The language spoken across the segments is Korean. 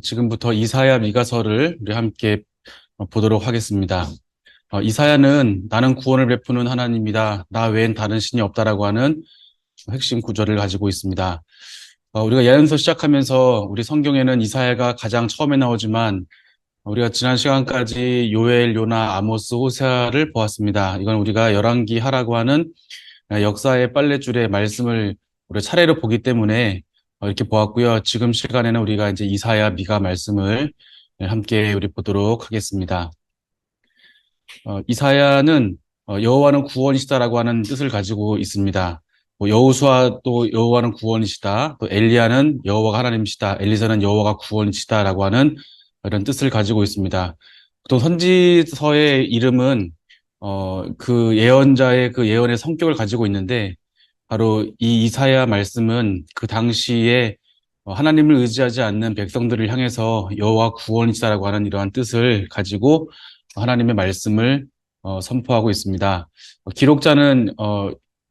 지금부터 이사야 미가서를 우리 함께 보도록 하겠습니다. 이사야는 나는 구원을 베푸는 하나님이다. 나 외엔 다른 신이 없다라고 하는 핵심 구절을 가지고 있습니다. 우리가 예언서 시작하면서 우리 성경에는 이사야가 가장 처음에 나오지만 우리가 지난 시간까지 요엘, 요나, 아모스, 호세아를 보았습니다. 이건 우리가 열왕기 하라고 하는 역사의 빨랫줄의 말씀을 우리 차례로 보기 때문에 이렇게 보았고요. 지금 시간에는 우리가 이제 이사야, 미가 말씀을 함께 우리 보도록 하겠습니다. 이사야는 여호와는 구원이시다라고 하는 뜻을 가지고 있습니다. 여호수아 또 여호와는 구원이시다. 또 엘리야는 여호와가 하나님이시다. 엘리사는 여호와가 구원이시다라고 하는 이런 뜻을 가지고 있습니다. 또 선지서의 이름은 그 예언자의 그 예언의 성격을 가지고 있는데 바로 이 이사야 말씀은 그 당시에 하나님을 의지하지 않는 백성들을 향해서 여호와 구원이시다라고 하는 이러한 뜻을 가지고 하나님의 말씀을 선포하고 있습니다. 기록자는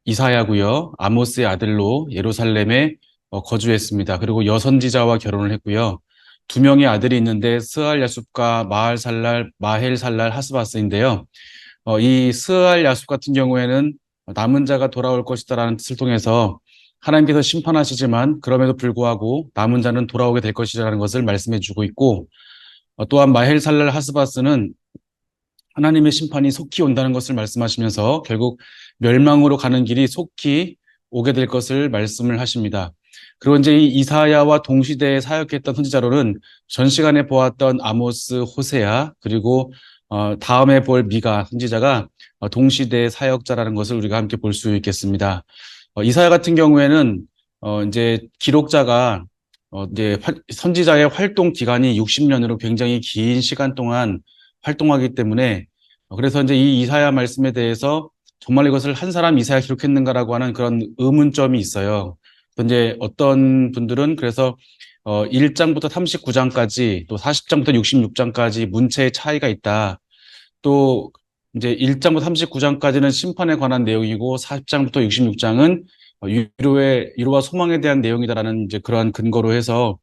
이사야고요. 아모스의 아들로 예루살렘에 거주했습니다. 그리고 여선지자와 결혼을 했고요. 두 명의 아들이 있는데 스알 야숲과 마헬살랄 하스바스인데요. 이 스알 야숲 같은 경우에는 남은 자가 돌아올 것이다라는 뜻을 통해서 하나님께서 심판하시지만 그럼에도 불구하고 남은 자는 돌아오게 될 것이라는 것을 말씀해 주고 있고, 또한 마헬살랄 하스바스는 하나님의 심판이 속히 온다는 것을 말씀하시면서 결국 멸망으로 가는 길이 속히 오게 될 것을 말씀을 하십니다. 그리고 이제 이 이사야와 동시대에 사역했던 선지자로는 전 시간에 보았던 아모스, 호세아, 그리고 다음에 볼 미가 선지자가 동시대의 사역자라는 것을 우리가 함께 볼 수 있겠습니다. 이사야 같은 경우에는 이제 기록자가 이제 선지자의 활동 기간이 60년으로 굉장히 긴 시간 동안 활동하기 때문에 그래서 이제 이 이사야 말씀에 대해서 정말 이것을 한 사람 이사야 기록했는가라고 하는 그런 의문점이 있어요. 이제 어떤 분들은 그래서 1장부터 39장까지 또 40장부터 66장까지 문체의 차이가 있다. 또 이제 1장부터 39장까지는 심판에 관한 내용이고 40장부터 66장은 위로와 소망에 대한 내용이다라는 이제 그러한 근거로 해서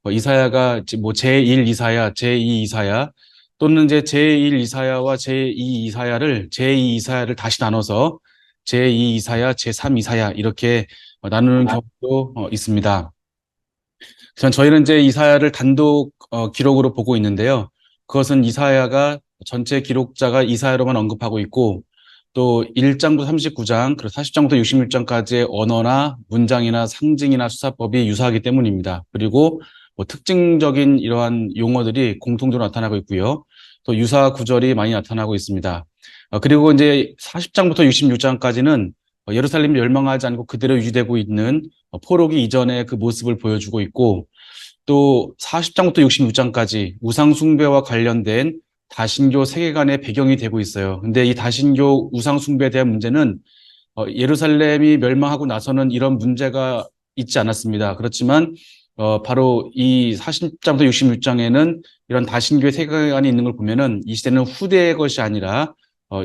이사야가 뭐 제1 이사야, 제2 이사야 또는 이제 제1 이사야와 제2 이사야를 다시 나눠서 제2 이사야, 제3 이사야 이렇게 나누는 경우도 있습니다. 저희는 이제 이사야를 단독 기록으로 보고 있는데요. 그것은 이사야가 전체 기록자가 이사야로만 언급하고 있고 또 1장부터 39장, 그리고 40장부터 66장까지의 언어나 문장이나 상징이나 수사법이 유사하기 때문입니다. 그리고 뭐 특징적인 이러한 용어들이 공통적으로 나타나고 있고요. 또 유사 구절이 많이 나타나고 있습니다. 그리고 이제 40장부터 66장까지는 예루살렘이 멸망하지 않고 그대로 유지되고 있는 포로기 이전의 그 모습을 보여주고 있고 또 40장부터 66장까지 우상숭배와 관련된 다신교 세계관의 배경이 되고 있어요. 근데 이 다신교 우상숭배에 대한 문제는 예루살렘이 멸망하고 나서는 이런 문제가 있지 않았습니다. 그렇지만 바로 이 40장부터 66장에는 이런 다신교의 세계관이 있는 걸 보면은 이 시대는 후대의 것이 아니라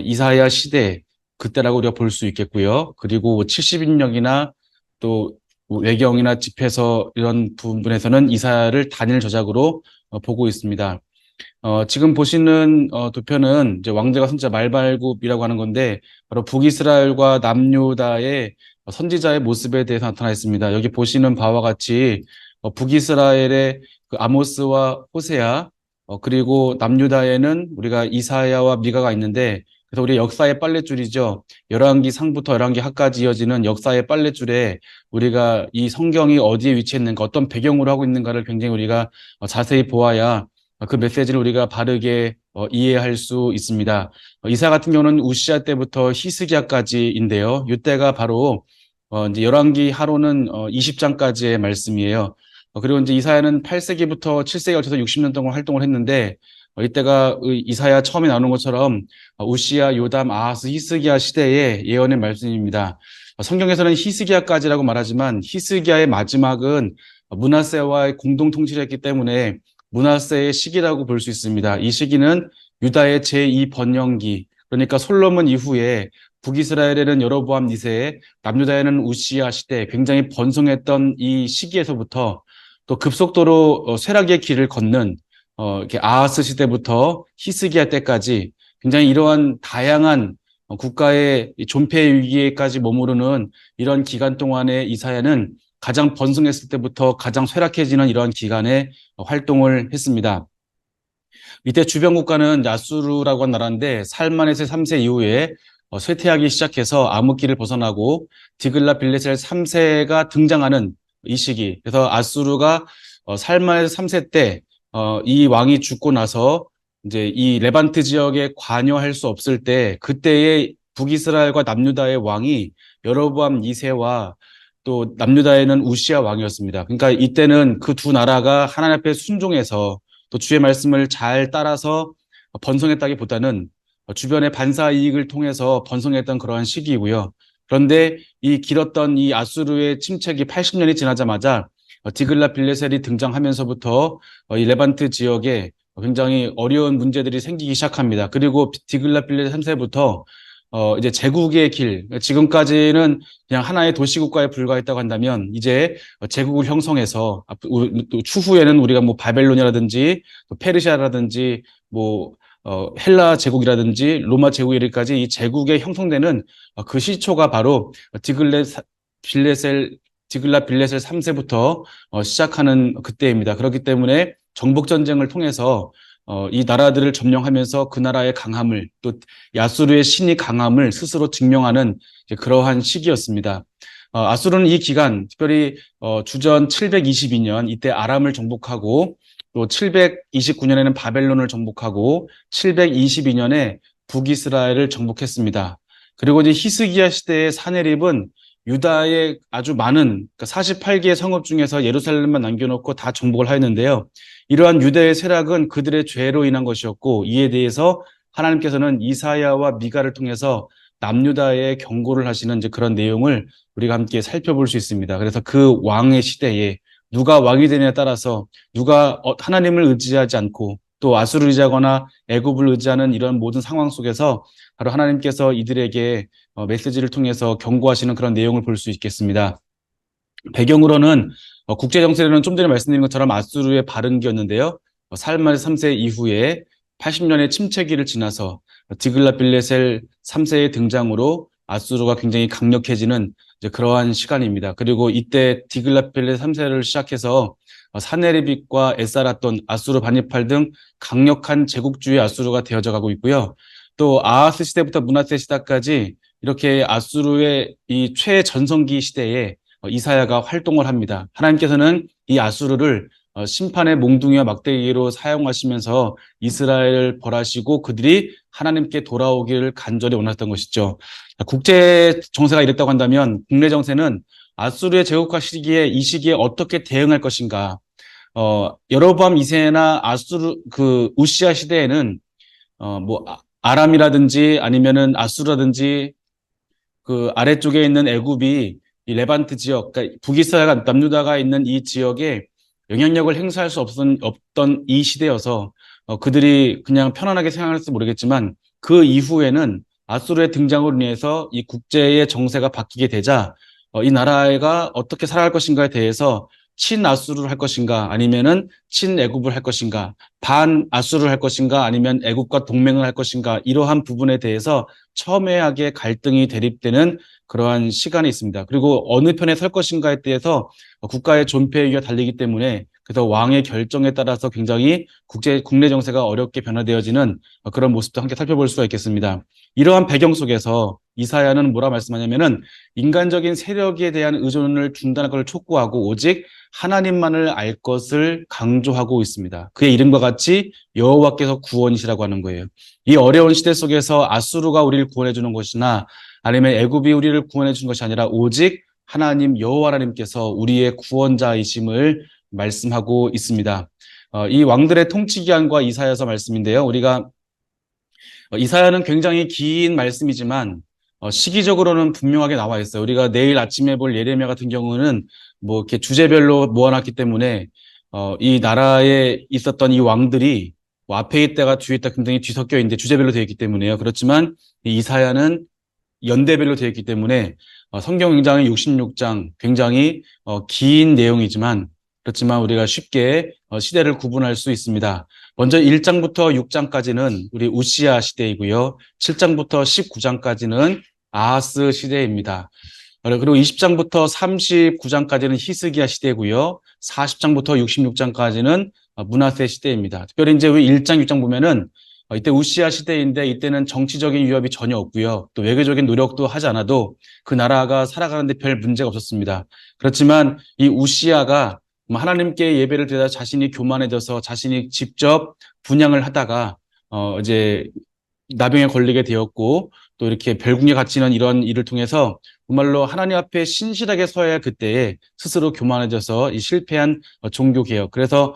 이사야 시대 그때라고 우리가 볼 수 있겠고요. 그리고 70인역이나 또 외경이나 집에서 이런 부분에서는 이사야를 단일 저작으로 보고 있습니다. 지금 보시는 도표는 이제 왕제가 선지자 말발굽이라고 하는 건데 바로 북이스라엘과 남유다의 선지자의 모습에 대해서 나타나 있습니다. 여기 보시는 바와 같이 북이스라엘의 그 아모스와 호세아 그리고 남유다에는 우리가 이사야와 미가가 있는데 그래서 우리 역사의 빨랫줄이죠. 열왕기 상부터 열왕기 하까지 이어지는 역사의 빨랫줄에 우리가 이 성경이 어디에 위치했는가 어떤 배경으로 하고 있는가를 굉장히 우리가 자세히 보아야 그 메시지를 우리가 바르게 이해할 수 있습니다. 이사 같은 경우는 우시아 때부터 히스기야까지인데요. 이때가 바로 이제 열왕기 하로는 20장까지의 말씀이에요. 그리고 이제 이사야는 8세기부터 7세기가 걸쳐서 60년 동안 활동을 했는데 이때가 이사야 처음에 나오는 것처럼 우시아, 요담, 아하스, 히스기야 시대의 예언의 말씀입니다. 성경에서는 히스기야까지라고 말하지만 히스기야의 마지막은 므낫세와의 공동 통치를 했기 때문에 므낫세의 시기라고 볼 수 있습니다. 이 시기는 유다의 제2 번영기, 그러니까 솔로몬 이후에 북이스라엘에는 여로보암 2세, 남유다에는 우시야 시대, 굉장히 번성했던 이 시기에서부터 또 급속도로 쇠락의 길을 걷는 이렇게 아하스 시대부터 히스기야 때까지 굉장히 이러한 다양한 국가의 이 존폐 위기에까지 머무르는 이런 기간 동안에 이사야는 가장 번성했을 때부터 가장 쇠락해지는 이러한 기간에 활동을 했습니다. 이때 주변 국가는 야수르라고 한 나라인데 살만에세 3세 이후에 쇠퇴하기 시작해서 암흑기를 벗어나고 디글랏빌레셀 3세가 등장하는 이 시기. 그래서 아수르가 살만에세 3세 때 이 왕이 죽고 나서 이제 이 레반트 지역에 관여할 수 없을 때 그때의 북이스라엘과 남유다의 왕이 여로보암 2세와 또 남유다에는 우시야 왕이었습니다. 그러니까 이때는 그 두 나라가 하나님 앞에 순종해서 또 주의 말씀을 잘 따라서 번성했다기보다는 주변의 반사 이익을 통해서 번성했던 그러한 시기이고요. 그런데 이 길었던 이 아수르의 침체기 80년이 지나자마자 디글랏빌레셀이 등장하면서부터 이 레반트 지역에 굉장히 어려운 문제들이 생기기 시작합니다. 그리고 디글랏빌레셀 3세부터 이제 제국의 길, 지금까지는 그냥 하나의 도시국가에 불과했다고 한다면, 이제 제국을 형성해서, 또 추후에는 우리가 뭐 바벨론이라든지, 또 페르시아라든지, 뭐, 헬라 제국이라든지, 로마 제국에까지 이 제국에 형성되는 그 시초가 바로 디글랏빌레셀 3세부터 시작하는 그때입니다. 그렇기 때문에 정복전쟁을 통해서 이 나라들을 점령하면서 그 나라의 강함을 또 야수르의 신이 강함을 스스로 증명하는 그러한 시기였습니다. 아수르는 이 기간, 특별히 주전 722년 이때 아람을 정복하고 또 729년에는 바벨론을 정복하고 722년에 북이스라엘을 정복했습니다. 그리고 이제 히스기야 시대의 사네립은 유다의 아주 많은 48개의 성읍 중에서 예루살렘만 남겨놓고 다 정복을 하였는데요. 이러한 유대의 쇠락은 그들의 죄로 인한 것이었고 이에 대해서 하나님께서는 이사야와 미가를 통해서 남유다에 경고를 하시는 이제 그런 내용을 우리가 함께 살펴볼 수 있습니다. 그래서 그 왕의 시대에 누가 왕이 되느냐에 따라서 누가 하나님을 의지하지 않고 또 아수르를 의지하거나 애굽을 의지하는 이런 모든 상황 속에서 바로 하나님께서 이들에게 메시지를 통해서 경고하시는 그런 내용을 볼 수 있겠습니다. 배경으로는 국제 정세는 좀 전에 말씀드린 것처럼 아수르의 발흥기였는데요. 살만 3세 이후에 80년의 침체기를 지나서 디글랏빌레셀 3세의 등장으로 아수르가 굉장히 강력해지는 이제 그러한 시간입니다. 그리고 이때 디글랏빌레셀 3세를 시작해서 사네리빗과 에사라돈, 아수르 바니팔 등 강력한 제국주의 아수르가 되어져 가고 있고요. 또 아하스 시대부터 므낫세 시대까지 이렇게 아수르의 이 최전성기 시대에 이사야가 활동을 합니다. 하나님께서는 이 아수르를 심판의 몽둥이와 막대기로 사용하시면서 이스라엘을 벌하시고 그들이 하나님께 돌아오기를 간절히 원했던 것이죠. 국제 정세가 이랬다고 한다면 국내 정세는 아수르의 제국화 시기에 이 시기에 어떻게 대응할 것인가. 여로보암 2세나 아수르 그 우시아 시대에는 뭐 아람이라든지 아니면은 아수르라든지 그 아래쪽에 있는 애굽이 이 레반트 지역, 그러니까 북이스라엘과 남유다가 있는 이 지역에 영향력을 행사할 수 없던 이 시대여서 그들이 그냥 편안하게 생각할지 모르겠지만 그 이후에는 아수르의 등장으로 인해서 이 국제의 정세가 바뀌게 되자 이 나라가 어떻게 살아갈 것인가에 대해서 친아수르를 할 것인가 아니면은 친애굽을 할 것인가 반아수르를 할 것인가 아니면 애굽과 동맹을 할 것인가 이러한 부분에 대해서 첨예하게 갈등이 대립되는 그러한 시간이 있습니다. 그리고 어느 편에 설 것인가에 대해서 국가의 존폐이가 달리기 때문에 그래서 왕의 결정에 따라서 굉장히 국내 정세가 어렵게 변화되어지는 그런 모습도 함께 살펴볼 수가 있겠습니다. 이러한 배경 속에서 이사야는 뭐라 말씀하냐면은 인간적인 세력에 대한 의존을 중단할 것을 촉구하고 오직 하나님만을 알 것을 강조하고 있습니다. 그의 이름과 같이 여호와께서 구원이시라고 하는 거예요. 이 어려운 시대 속에서 아수르가 우리를 구원해 주는 것이나 아니면 애굽이 우리를 구원해 주는 것이 아니라 오직 하나님 여호와 하나님께서 우리의 구원자이심을 말씀하고 있습니다. 이 왕들의 통치 기간과 이사야서 말씀인데요. 우리가 이사야는 굉장히 긴 말씀이지만 시기적으로는 분명하게 나와 있어요. 우리가 내일 아침에 볼 예레미야 같은 경우는 뭐 이렇게 주제별로 모아놨기 때문에 이 나라에 있었던 이 왕들이 뭐 앞에 있다가 뒤에 있다 굉장히 뒤섞여 있는데 주제별로 되어 있기 때문에요. 그렇지만 이 이사야는 연대별로 되어 있기 때문에 성경 굉장히 66장 굉장히 긴 내용이지만 그렇지만 우리가 쉽게 시대를 구분할 수 있습니다. 먼저 1장부터 6장까지는 우리 우시야 시대이고요. 7장부터 19장까지는 아하스 시대입니다. 그리고 20장부터 39장까지는 히스기야 시대고요. 40장부터 66장까지는 므낫세 시대입니다. 특별히 이제 우리 1장, 6장 보면은 이때 우시야 시대인데 이때는 정치적인 위협이 전혀 없고요. 또 외교적인 노력도 하지 않아도 그 나라가 살아가는데 별 문제가 없었습니다. 그렇지만 이 우시야가 하나님께 예배를 드리다 자신이 교만해져서 자신이 직접 분향을 하다가 이제 나병에 걸리게 되었고 또 이렇게 별궁에 갇히는 이런 일을 통해서 정말로 하나님 앞에 신실하게 서야 할 그때에 스스로 교만해져서 이 실패한 종교 개혁. 그래서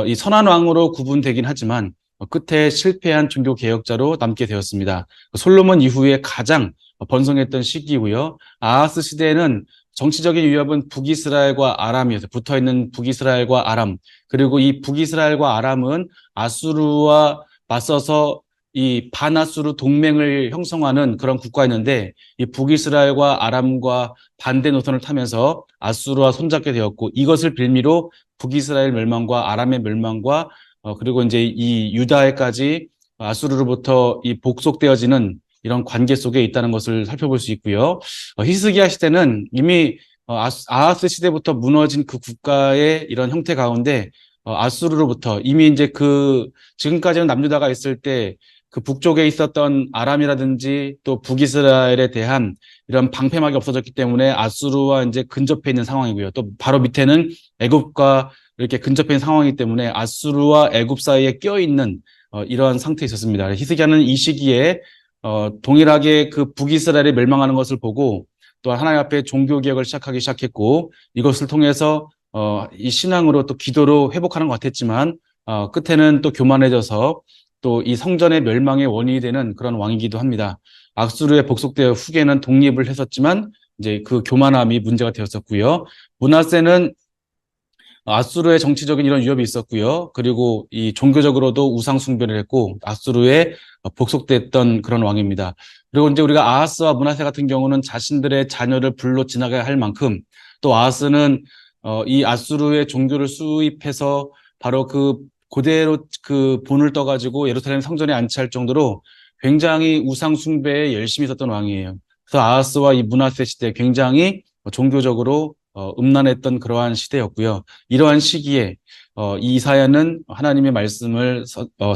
이 선한 왕으로 구분되긴 하지만 끝에 실패한 종교 개혁자로 남게 되었습니다. 솔로몬 이후에 가장 번성했던 시기이고요. 아하스 시대에는 정치적인 위협은 북이스라엘과 아람이었어요. 붙어 있는 북이스라엘과 아람. 그리고 이 북이스라엘과 아람은 아수르와 맞서서 이 반아수르 동맹을 형성하는 그런 국가였는데 이 북이스라엘과 아람과 반대 노선을 타면서 아수르와 손잡게 되었고 이것을 빌미로 북이스라엘 멸망과 아람의 멸망과 그리고 이제 이 유다에까지 아수르로부터 이 복속되어지는 이런 관계 속에 있다는 것을 살펴볼 수 있고요. 히스기야 시대는 이미 아하스 시대부터 무너진 그 국가의 이런 형태 가운데 아수르로부터 이미 이제 그 지금까지는 남유다가 있을 때 그 북쪽에 있었던 아람이라든지 또 북이스라엘에 대한 이런 방패막이 없어졌기 때문에 아수르와 이제 근접해 있는 상황이고요. 또 바로 밑에는 애굽과 이렇게 근접해 있는 상황이기 때문에 아수르와 애굽 사이에 껴 있는 이러한 상태에 있었습니다. 히스기야는 이 시기에 동일하게 그 북이스라엘이 멸망하는 것을 보고 또 하나님 앞에 종교 개혁을 시작하기 시작했고 이것을 통해서 이 신앙으로 또 기도로 회복하는 것 같았지만 끝에는 또 교만해져서 또 이 성전의 멸망의 원인이 되는 그런 왕이기도 합니다. 악수르에 복속되어 후계는 독립을 했었지만 이제 그 교만함이 문제가 되었었고요. 므낫세는 아수르의 정치적인 이런 위협이 있었고요. 그리고 이 종교적으로도 우상 숭배를 했고 아수르에 복속됐던 그런 왕입니다. 그리고 이제 우리가 아하스와 므낫세 같은 경우는 자신들의 자녀를 불로 지나가야 할 만큼 또 아하스는 이 아수르의 종교를 수입해서 바로 그 그대로 그 본을 떠가지고 예루살렘 성전에 안치할 정도로 굉장히 우상 숭배에 열심히 있었던 왕이에요. 그래서 아하스와 이 므낫세 시대 굉장히 종교적으로 음란했던 그러한 시대였고요. 이러한 시기에 이 이사야는 하나님의 말씀을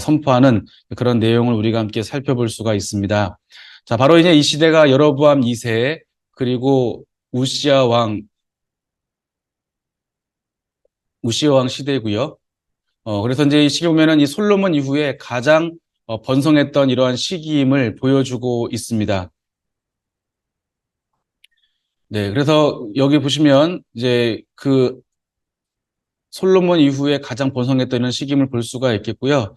선포하는 그런 내용을 우리가 함께 살펴볼 수가 있습니다. 자, 바로 이제 이 시대가 여로보암 2세 그리고 우시야 왕 시대고요. 그래서 이제 이 시기 보면은 이 솔로몬 이후에 가장 번성했던 이러한 시기임을 보여주고 있습니다. 네, 그래서 여기 보시면 이제 그 솔로몬 이후에 가장 번성했던 시기임을 볼 수가 있겠고요.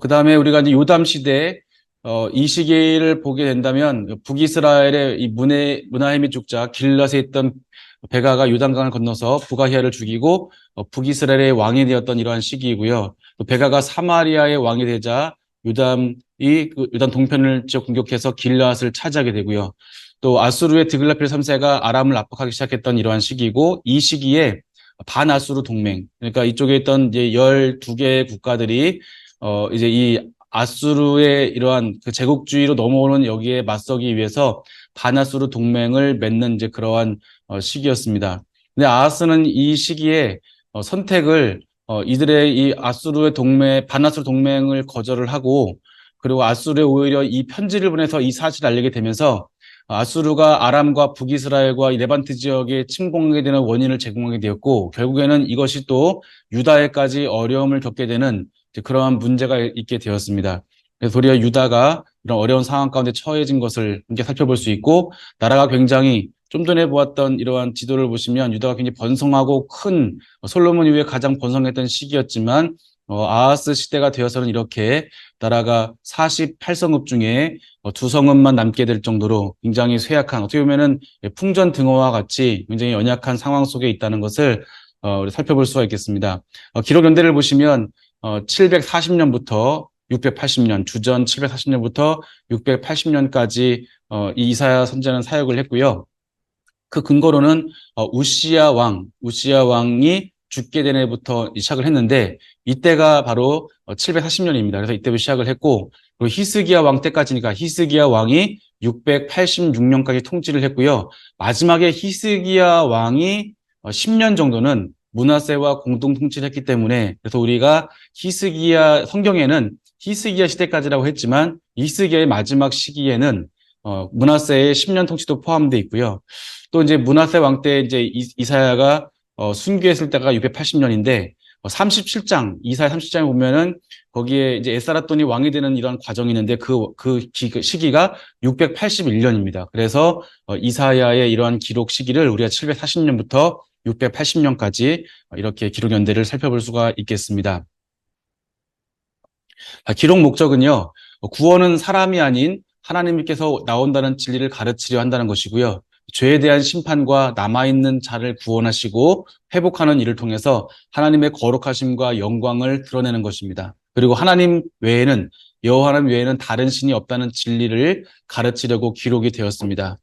그 다음에 우리가 이제 요담 시대, 이 시기를 보게 된다면 북이스라엘의 이 문하헤미 죽자 길랏에 있던 베가가 요단강을 건너서 부가히야를 죽이고 북이스라엘의 왕이 되었던 이러한 시기이고요. 또 베가가 사마리아의 왕이 되자 요담이 그 요단 동편을 지역 공격해서 길랏을 차지하게 되고요. 또 아수르의 드글라필 3세가 아람을 압박하기 시작했던 이러한 시기이고 이 시기에 반아수르 동맹 그러니까 이쪽에 있던 이제 12개의 국가들이 이제 이 아수르의 이러한 그 제국주의로 넘어오는 여기에 맞서기 위해서 반아수르 동맹을 맺는 이제 그러한 시기였습니다. 근데 아하스는 이 시기에 선택을 이들의 이 아수르의 반아수르 동맹을 거절을 하고 그리고 아수르에 오히려 이 편지를 보내서 이 사실을 알리게 되면서 아수르가 아람과 북이스라엘과 이 레반트 지역에 침공하게 되는 원인을 제공하게 되었고 결국에는 이것이 또 유다에까지 어려움을 겪게 되는 그러한 문제가 있게 되었습니다. 그래서 도리어 유다가 이런 어려운 상황 가운데 처해진 것을 함께 살펴볼 수 있고 나라가 굉장히 좀 전에 보았던 이러한 지도를 보시면 유다가 굉장히 번성하고 큰 솔로몬 이후에 가장 번성했던 시기였지만 아하스 시대가 되어서는 이렇게 나라가 48성읍 중에 두 성읍만 남게 될 정도로 굉장히 쇠약한 어떻게 보면은 풍전등화와 같이 굉장히 연약한 상황 속에 있다는 것을 우리 살펴볼 수가 있겠습니다. 기록 연대를 보시면 740년부터 680년, 주전 740년부터 680년까지 이 이사야 선지자는 사역을 했고요. 그 근거로는 우시야 왕이 죽게 된 해부터 시작을 했는데 이때가 바로 740년입니다. 그래서 이때부터 시작을 했고 그리고 히스기야 왕 때까지니까 히스기야 왕이 686년까지 통치를 했고요. 마지막에 히스기야 왕이 10년 정도는 므낫세와 공동 통치를 했기 때문에 그래서 우리가 히스기야 성경에는 히스기야 시대까지라고 했지만 히스기야의 마지막 시기에는 므낫세의 10년 통치도 포함되어 있고요. 또 이제 므낫세 왕 때 이제 이사야가 순교했을 때가 680년인데 37장 이사야 37장에 보면은 거기에 이제 에스라돈이 왕이 되는 이런 과정이 있는데 그 시기가 681년입니다. 그래서 이사야의 이러한 기록 시기를 우리가 740년부터 680년까지 이렇게 기록 연대를 살펴볼 수가 있겠습니다. 기록 목적은요, 구원은 사람이 아닌 하나님께서 나온다는 진리를 가르치려 한다는 것이고요. 죄에 대한 심판과 남아있는 자를 구원하시고 회복하는 일을 통해서 하나님의 거룩하심과 영광을 드러내는 것입니다. 그리고 하나님 외에는, 여호와 하나님 외에는 다른 신이 없다는 진리를 가르치려고 기록이 되었습니다.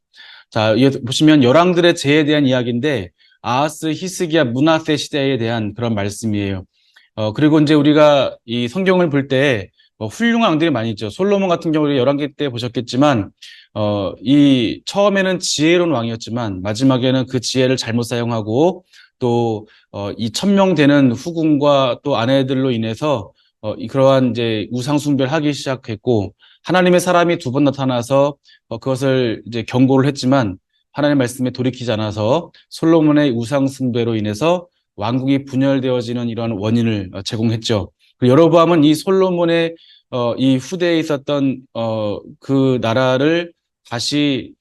자, 보시면 열왕들의 죄에 대한 이야기인데 아하스, 히스기야, 므낫세 시대에 대한 그런 말씀이에요. 그리고 이제 우리가 이 성경을 볼 때 훌륭한 왕들이 많이 있죠. 솔로몬 같은 경우는 열왕기 때 보셨겠지만, 이 처음에는 지혜로운 왕이었지만 마지막에는 그 지혜를 잘못 사용하고 또, 이 천명 되는 후궁과 또 아내들로 인해서 그러한 이제 우상 숭배를 하기 시작했고 하나님의 사람이 두 번 나타나서 그것을 이제 경고를 했지만 하나님의 말씀에 돌이키지 않아서 솔로몬의 우상 숭배로 인해서 왕국이 분열되어지는 이러한 원인을 제공했죠. 그리고 여로보암은 이 솔로몬의 이 후대에 있었던 그 나라를 다시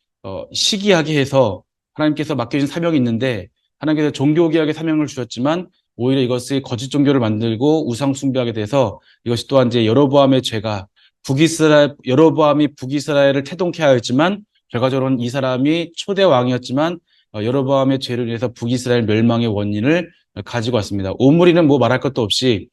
시기하게 해서 하나님께서 맡겨진 사명이 있는데 하나님께서 종교개혁의 사명을 주셨지만 오히려 이것을 거짓 종교를 만들고 우상 숭배하게 돼서 이것이 또한 이제 여로보암의 죄가 여로보암이 북이스라엘을 태동케 하였지만 결과적으로는 이 사람이 초대 왕이었지만 여로보암의 죄를 인해서 북이스라엘 멸망의 원인을 가지고 왔습니다. 오므리는 뭐 말할 것도 없이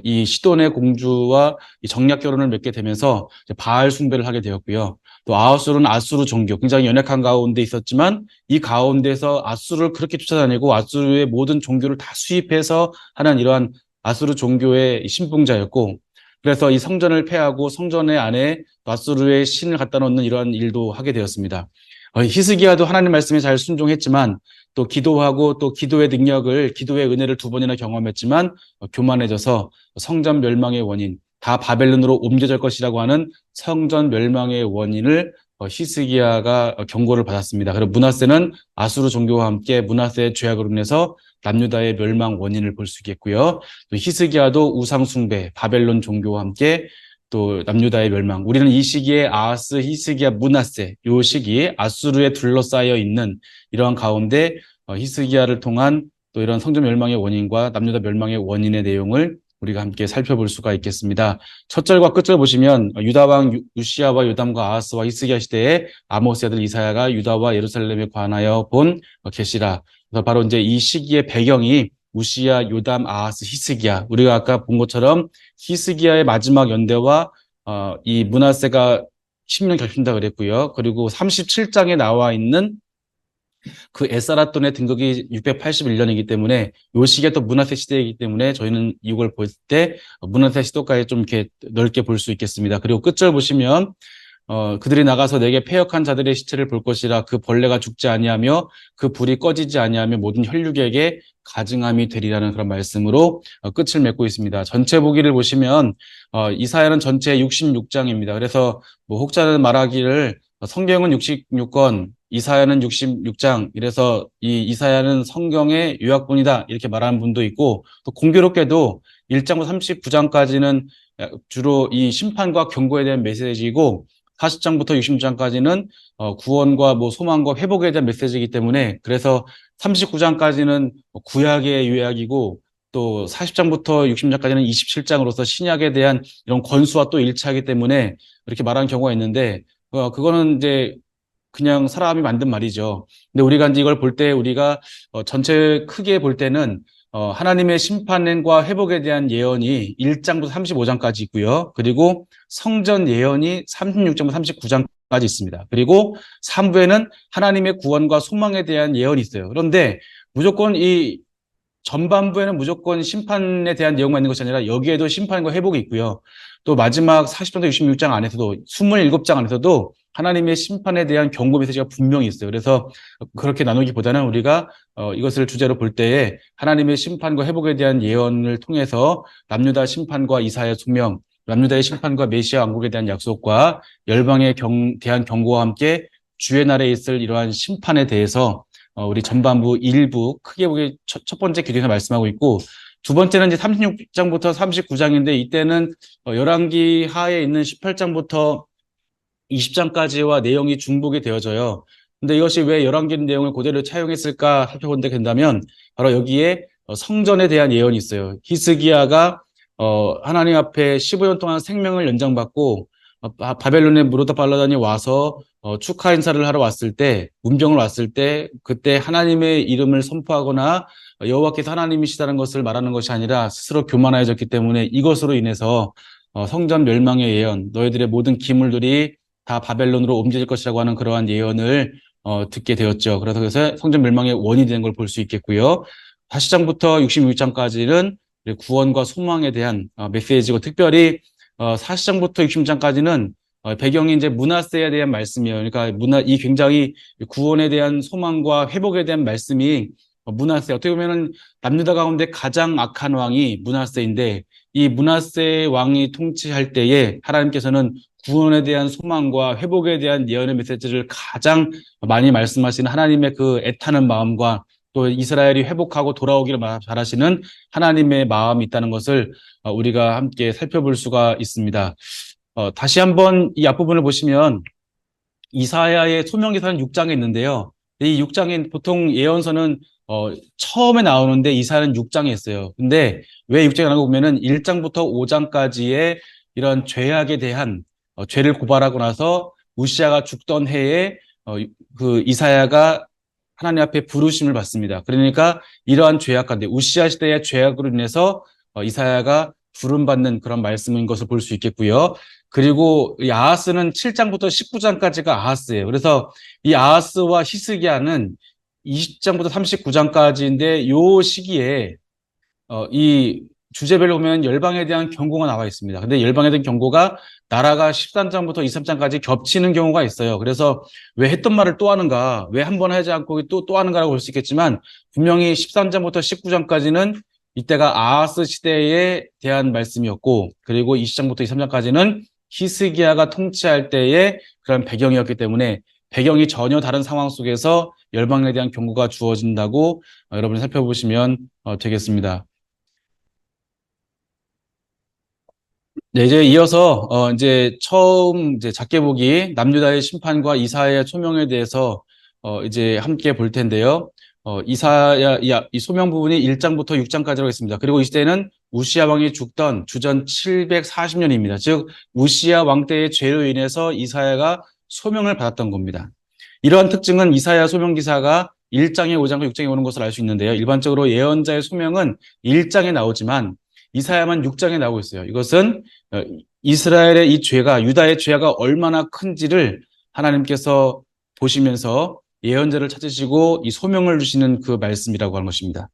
이 시돈의 공주와 이 정략 결혼을 맺게 되면서 이제 바알 숭배를 하게 되었고요. 또 아하술은 아수르 종교, 굉장히 연약한 가운데 있었지만 이 가운데서 아수르를 그렇게 쫓아다니고 아수르의 모든 종교를 다 수입해서 하는 이러한 아수르 종교의 신봉자였고 그래서 이 성전을 폐하고 성전의 안에 아수르의 신을 갖다 놓는 이러한 일도 하게 되었습니다. 히스기야도 하나님 말씀에 잘 순종했지만 또 기도하고 또 기도의 능력을 기도의 은혜를 두 번이나 경험했지만 교만해져서 성전 멸망의 원인 다 바벨론으로 옮겨질 것이라고 하는 성전 멸망의 원인을 히스기야가 경고를 받았습니다. 그리고 므낫세는 아수르 종교와 함께 므낫세의 죄악으로 인해서 남유다의 멸망 원인을 볼 수 있겠고요. 또 히스기야도 우상 숭배 바벨론 종교와 함께 또 남유다의 멸망. 우리는 이 시기에 아하스, 히스기야, 므낫세 이 시기에 아수르에 둘러싸여 있는 이러한 가운데 히스기야를 통한 또 이런 성전 멸망의 원인과 남유다 멸망의 원인의 내용을 우리가 함께 살펴볼 수가 있겠습니다. 첫 절과 끝절 보시면 유다 왕 우시야와 요담과 아하스와 히스기야 시대에 아모스 아들 이사야가 유다와 예루살렘에 관하여 본 계시라. 그래서 바로 이제 이 시기의 배경이 우시야, 요담, 아하스, 히스기야. 우리가 아까 본 것처럼 히스기야의 마지막 연대와 이 므낫세가 10년 겹친다 그랬고요. 그리고 37장에 나와 있는 그 에스라돈의 등극이 681년이기 때문에 요 시기에 또 므낫세 시대이기 때문에 저희는 이걸 볼 때 므낫세 시도까지 좀 이렇게 넓게 볼 수 있겠습니다. 그리고 끝절 보시면 그들이 나가서 내게 패역한 자들의 시체를 볼 것이라 그 벌레가 죽지 아니하며 그 불이 꺼지지 아니하며 모든 혈육에게 가증함이 되리라는 그런 말씀으로 끝을 맺고 있습니다. 전체 보기를 보시면 이사야는 전체 66장입니다. 그래서 뭐 혹자는 말하기를 성경은 66권, 이사야는 66장, 이래서 이 이사야는 성경의 요약본이다 이렇게 말하는 분도 있고 또 공교롭게도 1장부터 39장까지는 주로 이 심판과 경고에 대한 메시지이고 40장부터 60장까지는 구원과 뭐 소망과 회복에 대한 메시지이기 때문에 그래서 39장까지는 구약의 요약이고 또 40장부터 60장까지는 27장으로서 신약에 대한 이런 권수와 또 일치하기 때문에 이렇게 말하는 경우가 있는데 그거는 이제 그냥 사람이 만든 말이죠. 근데 우리가 이제 이걸 볼 때 우리가 전체 크게 볼 때는 하나님의 심판과 회복에 대한 예언이 1장부터 35장까지 있고요. 그리고 성전 예언이 36장부터 39장까지 있습니다. 그리고 3부에는 하나님의 구원과 소망에 대한 예언이 있어요. 그런데 무조건 이 전반부에는 무조건 심판에 대한 내용만 있는 것이 아니라 여기에도 심판과 회복이 있고요. 또 마지막 40장부터 66장 안에서도 27장 안에서도 하나님의 심판에 대한 경고 메시지가 분명히 있어요. 그래서 그렇게 나누기보다는 우리가 이것을 주제로 볼 때에 하나님의 심판과 회복에 대한 예언을 통해서 남유다 심판과 이사야 소명, 남유다의 심판과 메시아 왕국에 대한 약속과 열방에 대한 경고와 함께 주의 날에 있을 이러한 심판에 대해서 우리 전반부 일부 크게 보기 첫 번째 기준에서 말씀하고 있고, 두 번째는 이제 36장부터 39장인데 이때는 열왕기 하에 있는 18장부터 20장까지와 내용이 중복이 되어져요. 근데 이것이 왜 열왕기 내용을 그대로 차용했을까 살펴본다 된다면 바로 여기에 성전에 대한 예언이 있어요. 히스기야가 하나님 앞에 15년 동안 생명을 연장받고 바벨론의 무로다발라단이 와서 축하 인사를 하러 왔을 때, 문병을 왔을 때 그때 하나님의 이름을 선포하거나 여호와께서 하나님이시다는 것을 말하는 것이 아니라 스스로 교만해졌기 때문에 이것으로 인해서 성전 멸망의 예언, 너희들의 모든 기물들이 다 바벨론으로 옮겨질 것이라고 하는 그러한 예언을 듣게 되었죠. 그래서 성전 멸망의 원인이 되는 걸 볼 수 있겠고요. 40장부터 66장까지는 구원과 소망에 대한 메시지고, 특별히 40장부터 60장까지는 배경이 이제 므낫세에 대한 말씀이에요. 그러니까 이 굉장히 구원에 대한 소망과 회복에 대한 말씀이 므낫세, 어떻게 보면은 남유다 가운데 가장 악한 왕이 므낫세인데, 이 므낫세 왕이 통치할 때에 하나님께서는 구원에 대한 소망과 회복에 대한 예언의 메시지를 가장 많이 말씀하시는 하나님의 그 애타는 마음과 또 이스라엘이 회복하고 돌아오기를 바라시는 하나님의 마음이 있다는 것을 우리가 함께 살펴볼 수가 있습니다. 다시 한번 이 앞부분을 보시면 이사야의 소명기사는 6장에 있는데요. 이 6장에 보통 예언서는 처음에 나오는데 이사야는 6장에 있어요. 근데 왜 6장에 나오고 보면은 1장부터 5장까지의 이런 죄악에 대한 죄를 고발하고 나서 우시아가 죽던 해에 그 이사야가 하나님 앞에 부르심을 받습니다. 그러니까 이러한 죄악 가운데 우시아 시대의 죄악으로 인해서 이사야가 부름받는 그런 말씀인 것을 볼 수 있겠고요. 그리고 이 아하스는 7장부터 19장까지가 아하스예요. 그래서 이 아하스와 히스기야는 20장부터 39장까지인데 요 시기에 이 주제별로 보면 열방에 대한 경고가 나와 있습니다. 근데 열방에 대한 경고가 나라가 13장부터 23장까지 겹치는 경우가 있어요. 그래서 왜 했던 말을 또 하는가, 왜 한 번 하지 않고 또 하는가라고 볼 수 있겠지만, 분명히 13장부터 19장까지는 이때가 아하스 시대에 대한 말씀이었고, 그리고 20장부터 23장까지는 히스기야가 통치할 때의 그런 배경이었기 때문에 배경이 전혀 다른 상황 속에서 열방에 대한 경고가 주어진다고 여러분이 살펴보시면 되겠습니다. 네, 이제 이어서 이제 처음 이제 작게 보기 남유다의 심판과 이사야의 소명에 대해서 이제 함께 볼 텐데요. 이사야 이 소명 부분이 1장부터 6장까지로 있습니다. 그리고 이 시대는 우시아 왕이 죽던 주전 740년입니다. 즉 우시아 왕 때의 죄로 인해서 이사야가 소명을 받았던 겁니다. 이러한 특징은 이사야 소명 기사가 1장에 5장과 6장에 오는 것을 알 수 있는데요. 일반적으로 예언자의 소명은 1장에 나오지만 이사야만 6장에 나오고 있어요. 이것은 이스라엘의 이 죄가, 유다의 죄가 얼마나 큰지를 하나님께서 보시면서 예언자를 찾으시고 이 소명을 주시는 그 말씀이라고 하는 것입니다.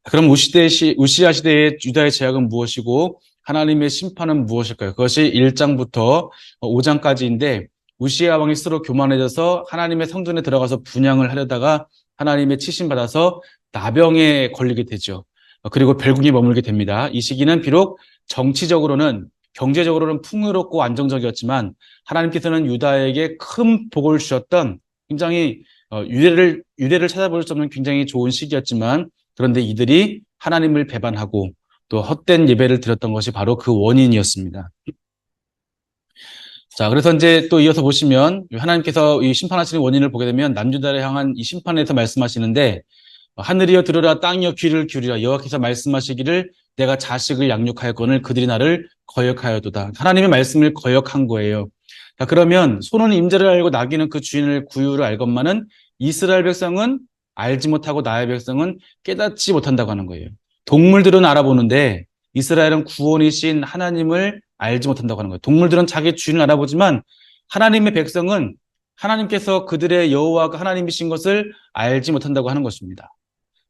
그럼 우시아 시대의 유다의 죄악은 무엇이고 하나님의 심판은 무엇일까요? 그것이 1장부터 5장까지인데, 우시아 왕이 스스로 교만해져서 하나님의 성전에 들어가서 분향을 하려다가 하나님의 치신받아서 나병에 걸리게 되죠. 그리고 별궁에 머물게 됩니다. 이 시기는 비록 정치적으로는, 경제적으로는 풍요롭고 안정적이었지만 하나님께서는 유다에게 큰 복을 주셨던, 굉장히 유대를 찾아볼 수 없는 굉장히 좋은 시기였지만, 그런데 이들이 하나님을 배반하고 또 헛된 예배를 드렸던 것이 바로 그 원인이었습니다. 자, 그래서 이제 또 이어서 보시면 하나님께서 이 심판하시는 원인을 보게 되면 남유다를 향한 이 심판에서 말씀하시는데, 하늘이여 들으라, 땅이여 귀를 기울이라, 여호와께서 말씀하시기를 내가 자식을 양육하였거늘 그들이 나를 거역하여도다. 하나님의 말씀을 거역한 거예요. 자, 그러면 소는 임자를 알고 나귀는 그 주인을 구유를 알건만은 이스라엘 백성은 알지 못하고 나의 백성은 깨닫지 못한다고 하는 거예요. 동물들은 알아보는데 이스라엘은 구원이신 하나님을 알지 못한다고 하는 거예요. 동물들은 자기 주인을 알아보지만 하나님의 백성은 하나님께서 그들의 여호와가 하나님이신 것을 알지 못한다고 하는 것입니다.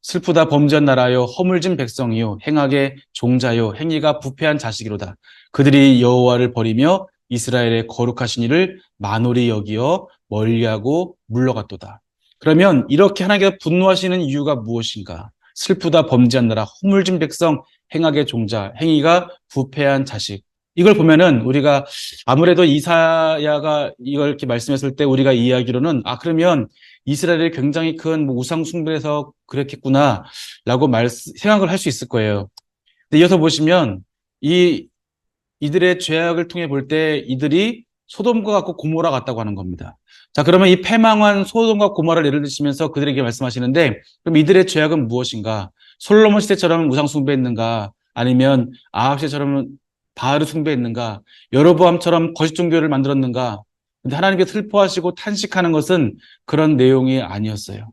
슬프다 범죄한 나라요 허물진 백성이요 행악의 종자요 행위가 부패한 자식이로다. 그들이 여호와를 버리며 이스라엘의 거룩하신 이를 만홀히 여기어 멀리하고 물러갔도다. 그러면 이렇게 하나님께서 분노하시는 이유가 무엇인가? 슬프다 범죄한 나라 허물진 백성 행악의 종자 행위가 부패한 자식. 이걸 보면은 우리가 아무래도 이사야가 이걸 이렇게 말씀했을 때 우리가 이해하기로는 그러면 이스라엘이 굉장히 큰 우상 숭배에서 그랬겠구나라고 생각을 할 수 있을 거예요. 근데 이어서 보시면 이들의 죄악을 통해 볼 때 이들이 소돔과 같고 고모라 같다고 하는 겁니다. 자, 그러면 이 패망한 소돔과 고모라를 예를 드시면서 그들에게 말씀하시는데 그럼 이들의 죄악은 무엇인가? 솔로몬 시대처럼 우상 숭배했는가? 아니면 아합 시대처럼 바알을 숭배했는가? 여로보암처럼 거짓 종교를 만들었는가? 근데 하나님께 슬퍼하시고 탄식하는 것은 그런 내용이 아니었어요.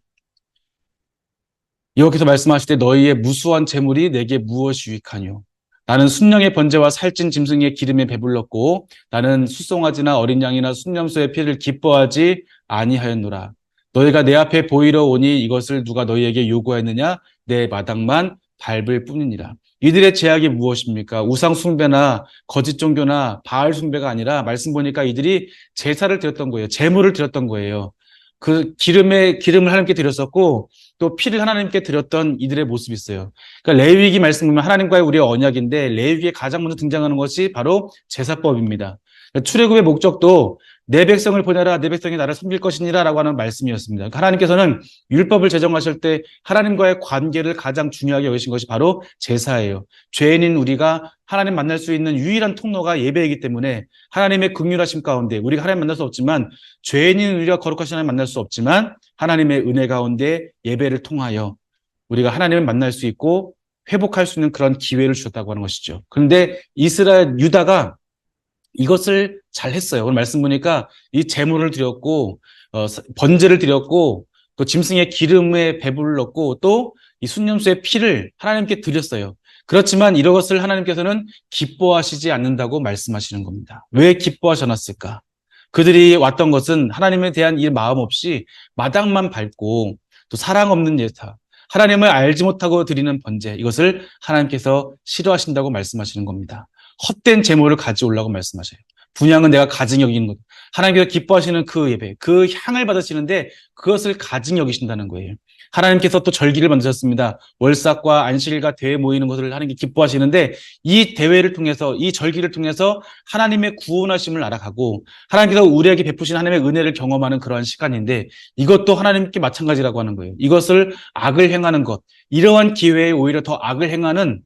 여기서 말씀하실 때 너희의 무수한 재물이 내게 무엇이 유익하뇨? 나는 순령의 번제와 살찐 짐승의 기름에 배불렀고 나는 수송아지나 어린 양이나 순념소의 피를 기뻐하지 아니하였노라. 너희가 내 앞에 보이러 오니 이것을 누가 너희에게 요구하였느냐? 내 마당만 밟을 뿐이니라. 이들의 제약이 무엇입니까? 우상 숭배나 거짓 종교나 바알 숭배가 아니라 말씀 보니까 이들이 제사를 드렸던 거예요. 제물을 드렸던 거예요. 그 기름을 하나님께 드렸었고 또 피를 하나님께 드렸던 이들의 모습이 있어요. 그러니까 레위기 말씀 보면 하나님과의 우리의 언약인데 레위기에 가장 먼저 등장하는 것이 바로 제사법입니다. 그러니까 출애굽의 목적도 내 백성을 보내라 내 백성이 나를 섬길 것이니라 라고 하는 말씀이었습니다. 그러니까 하나님께서는 율법을 제정하실 때 하나님과의 관계를 가장 중요하게 여기신 것이 바로 제사예요. 죄인인 우리가 하나님 만날 수 있는 유일한 통로가 예배이기 때문에 하나님의 긍휼하심 가운데 우리가 하나님 만날 수 없지만 죄인인 우리가 거룩하신 하나님 만날 수 없지만 하나님의 은혜 가운데 예배를 통하여 우리가 하나님을 만날 수 있고 회복할 수 있는 그런 기회를 주셨다고 하는 것이죠. 그런데 이스라엘 유다가 이것을 잘 했어요. 오늘 말씀 보니까 이 제물을 드렸고 번제를 드렸고 또 짐승의 기름에 배불렀고 또 이 순념소의 피를 하나님께 드렸어요. 그렇지만 이것을 하나님께서는 기뻐하시지 않는다고 말씀하시는 겁니다. 왜 기뻐하지 않았을까? 그들이 왔던 것은 하나님에 대한 이 마음 없이 마당만 밟고 또 사랑 없는 예사, 하나님을 알지 못하고 드리는 번제, 이것을 하나님께서 싫어하신다고 말씀하시는 겁니다. 헛된 제물을 가져오려고 말씀하셔요. 분향은 내가 가증 여기는 것. 하나님께서 기뻐하시는 그 예배, 그 향을 받으시는데 그것을 가증 여기신다는 거예요. 하나님께서 또 절기를 만드셨습니다. 월삭과 안식일과 대회 모이는 것을 하나님께 기뻐하시는데 이 대회를 통해서 이 절기를 통해서 하나님의 구원하심을 알아가고 하나님께서 우리에게 베푸신 하나님의 은혜를 경험하는 그러한 시간인데 이것도 하나님께 마찬가지라고 하는 거예요. 이것을 악을 행하는 것, 이러한 기회에 오히려 더 악을 행하는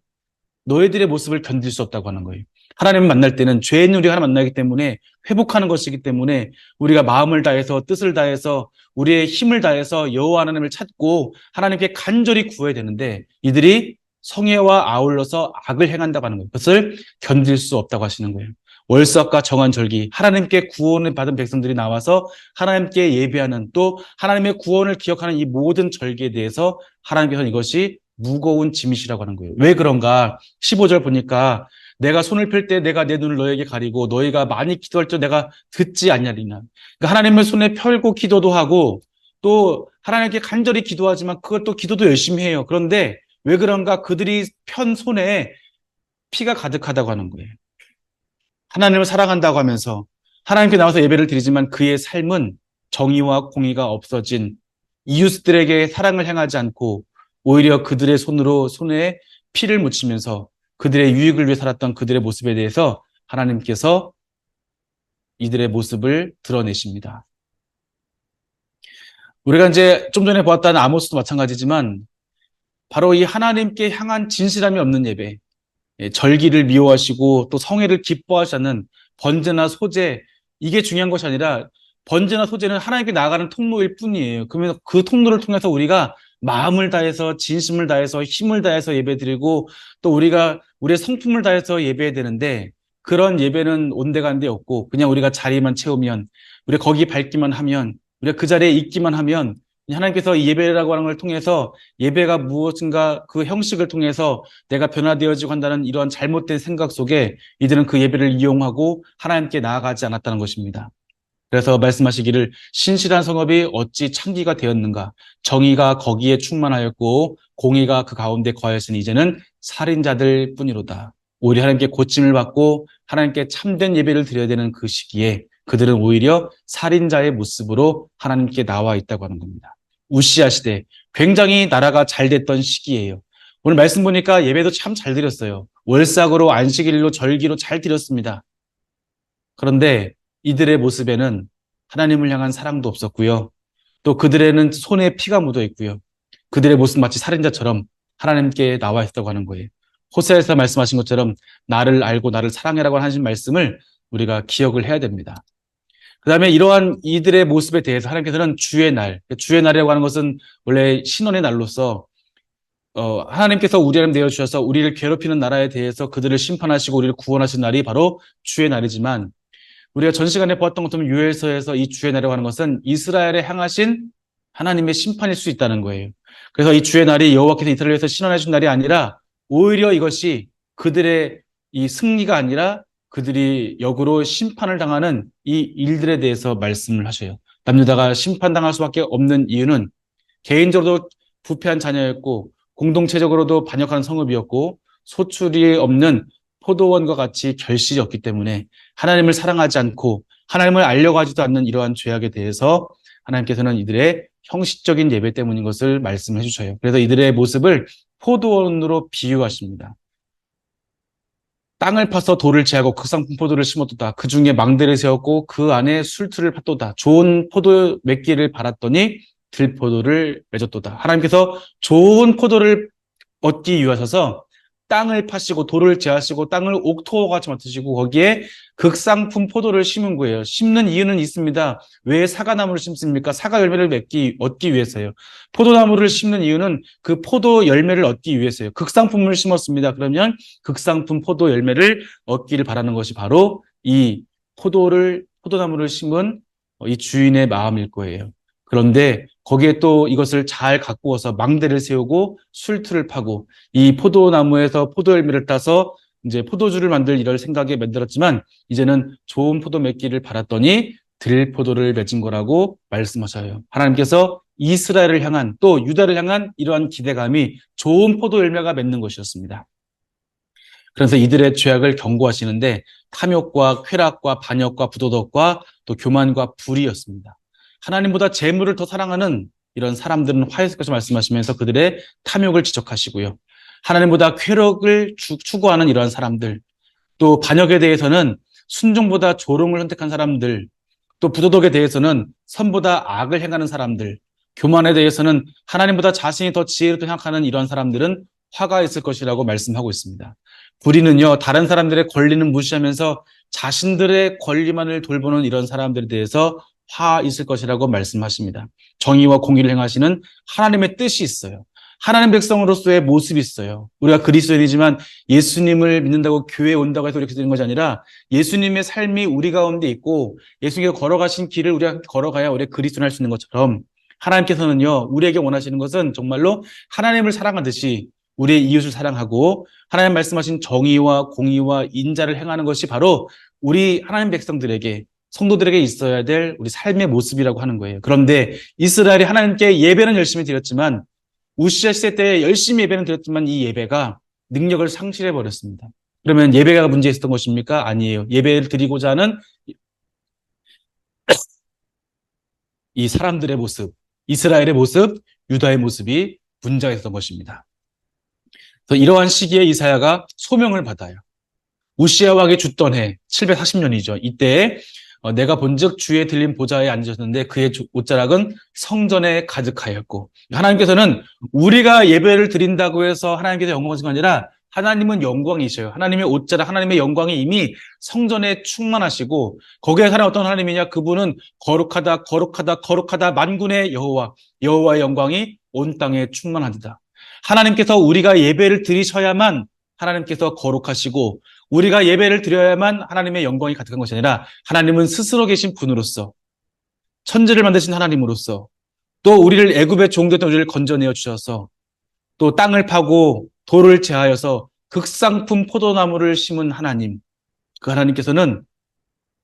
너희들의 모습을 견딜 수 없다고 하는 거예요. 하나님을 만날 때는 죄인 우리가 하나님 만나기 때문에 회복하는 것이기 때문에 우리가 마음을 다해서 뜻을 다해서 우리의 힘을 다해서 여호와 하나님을 찾고 하나님께 간절히 구해야 되는데 이들이 성회와 아울러서 악을 행한다고 하는 거예요. 그것을 견딜 수 없다고 하시는 거예요. 월삭과 정한 절기, 하나님께 구원을 받은 백성들이 나와서 하나님께 예배하는 또 하나님의 구원을 기억하는 이 모든 절기에 대해서 하나님께서는 이것이 무거운 짐이시라고 하는 거예요. 왜 그런가? 15절 보니까 내가 손을 펼 때 내가 내 눈을 너에게 가리고 너희가 많이 기도할 때 내가 듣지 않냐리나. 그러니까 하나님을 손에 펼고 기도도 하고 또 하나님께 간절히 기도하지만 그걸 또 기도도 열심히 해요. 그런데 왜 그런가? 그들이 편 손에 피가 가득하다고 하는 거예요. 하나님을 사랑한다고 하면서 하나님께 나와서 예배를 드리지만 그의 삶은 정의와 공의가 없어진 이웃들에게 사랑을 행하지 않고 오히려 그들의 손에 피를 묻히면서 그들의 유익을 위해 살았던 그들의 모습에 대해서 하나님께서 이들의 모습을 드러내십니다. 우리가 이제 좀 전에 보았다는 아모스도 마찬가지지만 바로 이 하나님께 향한 진실함이 없는 예배, 절기를 미워하시고 또 성회를 기뻐하지 않는 번제나 소제, 이게 중요한 것이 아니라 번제나 소제는 하나님께 나아가는 통로일 뿐이에요. 그러면 그 통로를 통해서 우리가 마음을 다해서 진심을 다해서 힘을 다해서 예배드리고 또 우리가 우리의 성품을 다해서 예배해야 되는데 그런 예배는 온데간데 없고 그냥 우리가 자리만 채우면 우리가 거기 밟기만 하면 우리가 그 자리에 있기만 하면 하나님께서 이 예배라고 하는 걸 통해서 예배가 무엇인가 그 형식을 통해서 내가 변화되어지고 한다는 이러한 잘못된 생각 속에 이들은 그 예배를 이용하고 하나님께 나아가지 않았다는 것입니다. 그래서 말씀하시기를 신실한 성읍이 어찌 창기가 되었는가. 정의가 거기에 충만하였고 공의가 그 가운데 거하였으니 이제는 살인자들 뿐이로다. 오히려 하나님께 고침을 받고 하나님께 참된 예배를 드려야 되는 그 시기에 그들은 오히려 살인자의 모습으로 하나님께 나와 있다고 하는 겁니다. 우시아 시대, 굉장히 나라가 잘 됐던 시기예요. 오늘 말씀 보니까 예배도 참 잘 드렸어요. 월삭으로 안식일로 절기로 잘 드렸습니다. 그런데 이들의 모습에는 하나님을 향한 사랑도 없었고요. 또 그들에는 손에 피가 묻어 있고요. 그들의 모습 마치 살인자처럼 하나님께 나와 있다고 하는 거예요. 호세아에서 말씀하신 것처럼 나를 알고 나를 사랑해라고 하신 말씀을 우리가 기억을 해야 됩니다. 그 다음에 이러한 이들의 모습에 대해서 하나님께서는 주의 날, 주의 날이라고 하는 것은 원래 신원의 날로서 하나님께서 우리 하나님 되어주셔서 우리를 괴롭히는 나라에 대해서 그들을 심판하시고 우리를 구원하신 날이 바로 주의 날이지만 우리가 전 시간에 보았던 것처럼 요엘서에서 이 주의 날이라고 하는 것은 이스라엘에 향하신 하나님의 심판일 수 있다는 거예요. 그래서 이 주의 날이 여호와께서 이스라엘을 위해서 신원해 준 날이 아니라 오히려 이것이 그들의 이 승리가 아니라 그들이 역으로 심판을 당하는 이 일들에 대해서 말씀을 하셔요. 남유다가 심판당할 수밖에 없는 이유는 개인적으로도 부패한 자녀였고 공동체적으로도 반역하는 성읍이었고 소출이 없는 포도원과 같이 결실이 없기 때문에 하나님을 사랑하지 않고 하나님을 알려고 하지도 않는 이러한 죄악에 대해서 하나님께서는 이들의 형식적인 예배 때문인 것을 말씀해 주셔요. 그래서 이들의 모습을 포도원으로 비유하십니다. 땅을 파서 돌을 제하고 극상품 포도를 심었도다. 그 중에 망대를 세웠고 그 안에 술틀을 팠도다. 좋은 포도 맺기를 바랐더니 들포도를 맺었도다. 하나님께서 좋은 포도를 얻기 위하셔서 땅을 파시고 돌을 제하시고 땅을 옥토와 같이 맡으시고 거기에 극상품 포도를 심은 거예요. 심는 이유는 있습니다. 왜 사과나무를 심습니까? 사과 열매를 얻기 위해서요. 포도나무를 심는 이유는 그 포도 열매를 얻기 위해서요. 극상품을 심었습니다. 그러면 극상품 포도 열매를 얻기를 바라는 것이 바로 이 포도나무를 심은 이 주인의 마음일 거예요. 그런데 거기에 또 이것을 잘 가꾸어서 망대를 세우고 술틀을 파고 이 포도나무에서 포도 열매를 따서 이제 포도주를 만들 이럴 생각에 만들었지만 이제는 좋은 포도 맺기를 바랐더니 들포도를 맺은 거라고 말씀하셔요. 하나님께서 이스라엘을 향한 또 유다를 향한 이러한 기대감이 좋은 포도 열매가 맺는 것이었습니다. 그래서 이들의 죄악을 경고하시는데 탐욕과 쾌락과 반역과 부도덕과 또 교만과 불의였습니다. 하나님보다 재물을 더 사랑하는 이런 사람들은 화해할 것을 말씀하시면서 그들의 탐욕을 지적하시고요. 하나님보다 쾌락을 추구하는 이러한 사람들, 또 반역에 대해서는 순종보다 조롱을 선택한 사람들, 또 부도덕에 대해서는 선보다 악을 행하는 사람들, 교만에 대해서는 하나님보다 자신이 더 지혜롭다고 생각하는 이러한 사람들은 화가 있을 것이라고 말씀하고 있습니다. 불의는요, 다른 사람들의 권리는 무시하면서 자신들의 권리만을 돌보는 이런 사람들에 대해서 화 있을 것이라고 말씀하십니다. 정의와 공의를 행하시는 하나님의 뜻이 있어요. 하나님 백성으로서의 모습이 있어요. 우리가 그리스도인이지만 예수님을 믿는다고 교회에 온다고 해서 이렇게 되는 것이 아니라 예수님의 삶이 우리 가운데 있고 예수님께서 걸어가신 길을 우리가 걸어가야 우리가 그리스도인 할 수 있는 것처럼 하나님께서는요, 우리에게 원하시는 것은 정말로 하나님을 사랑하듯이 우리의 이웃을 사랑하고 하나님 말씀하신 정의와 공의와 인자를 행하는 것이 바로 우리 하나님 백성들에게 성도들에게 있어야 될 우리 삶의 모습이라고 하는 거예요. 그런데 이스라엘이 하나님께 예배는 열심히 드렸지만 우시아 시대 때 열심히 예배는 드렸지만 이 예배가 능력을 상실해 버렸습니다. 그러면 예배가 문제 있었던 것입니까? 아니에요. 예배를 드리고자 하는 이 사람들의 모습, 이스라엘의 모습, 유다의 모습이 문제가 있었던 것입니다. 그래서 이러한 시기에 이사야가 소명을 받아요. 우시아 왕이 죽던 해 740년이죠. 이때 내가 본즉 주의 들린 보좌에 앉으셨는데 그의 옷자락은 성전에 가득하였고 하나님께서는 우리가 예배를 드린다고 해서 하나님께서 영광하신 게 아니라 하나님은 영광이셔요. 하나님의 옷자락, 하나님의 영광이 이미 성전에 충만하시고 거기에 사는 어떤 하나님이냐? 그분은 거룩하다, 거룩하다, 거룩하다 만군의 여호와의 영광이 온 땅에 충만하다. 하나님께서 우리가 예배를 드리셔야만 하나님께서 거룩하시고 우리가 예배를 드려야만 하나님의 영광이 가득한 것이 아니라 하나님은 스스로 계신 분으로서 천지를 만드신 하나님으로서 또 우리를 애굽의 종되었던 우리를 건져내어 주셔서 또 땅을 파고 돌을 제하여서 극상품 포도나무를 심은 하나님, 그 하나님께서는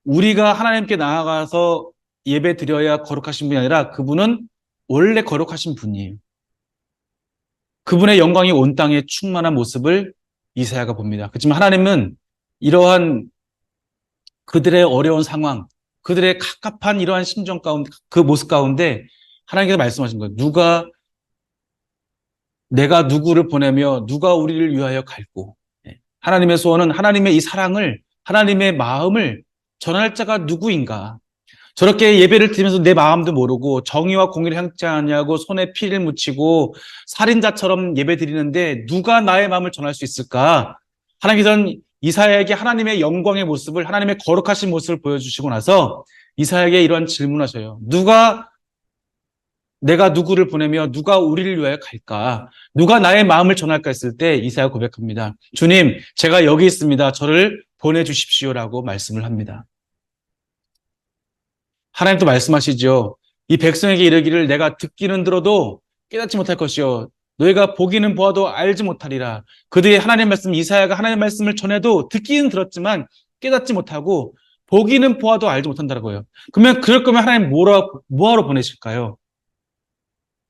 우리가 하나님께 나아가서 예배 드려야 거룩하신 분이 아니라 그분은 원래 거룩하신 분이에요. 그분의 영광이 온 땅에 충만한 모습을 이사야가 봅니다. 그렇지만 하나님은 이러한 그들의 어려운 상황, 그들의 갑갑한 이러한 심정 가운데, 그 모습 가운데 하나님께서 말씀하신 거예요. 내가 누구를 보내며 누가 우리를 위하여 갈고. 하나님의 소원은 하나님의 이 사랑을, 하나님의 마음을 전할 자가 누구인가. 저렇게 예배를 드리면서 내 마음도 모르고 정의와 공의를 향치 아니하고 손에 피를 묻히고 살인자처럼 예배 드리는데 누가 나의 마음을 전할 수 있을까? 하나님께서는 이사야에게 하나님의 영광의 모습을, 하나님의 거룩하신 모습을 보여주시고 나서 이사야에게 이러한 질문하셔요. 내가 누구를 보내며 누가 우리를 위하여 갈까? 누가 나의 마음을 전할까 했을 때 이사야 고백합니다. 주님, 제가 여기 있습니다. 저를 보내주십시오라고 말씀을 합니다. 하나님도 말씀하시죠. 이 백성에게 이르기를 내가 듣기는 들어도 깨닫지 못할 것이요. 너희가 보기는 보아도 알지 못하리라. 그들이 하나님 말씀, 이사야가 하나님 말씀을 전해도 듣기는 들었지만 깨닫지 못하고 보기는 보아도 알지 못한다고요. 그러면 그럴 거면 하나님 뭐하러 보내실까요?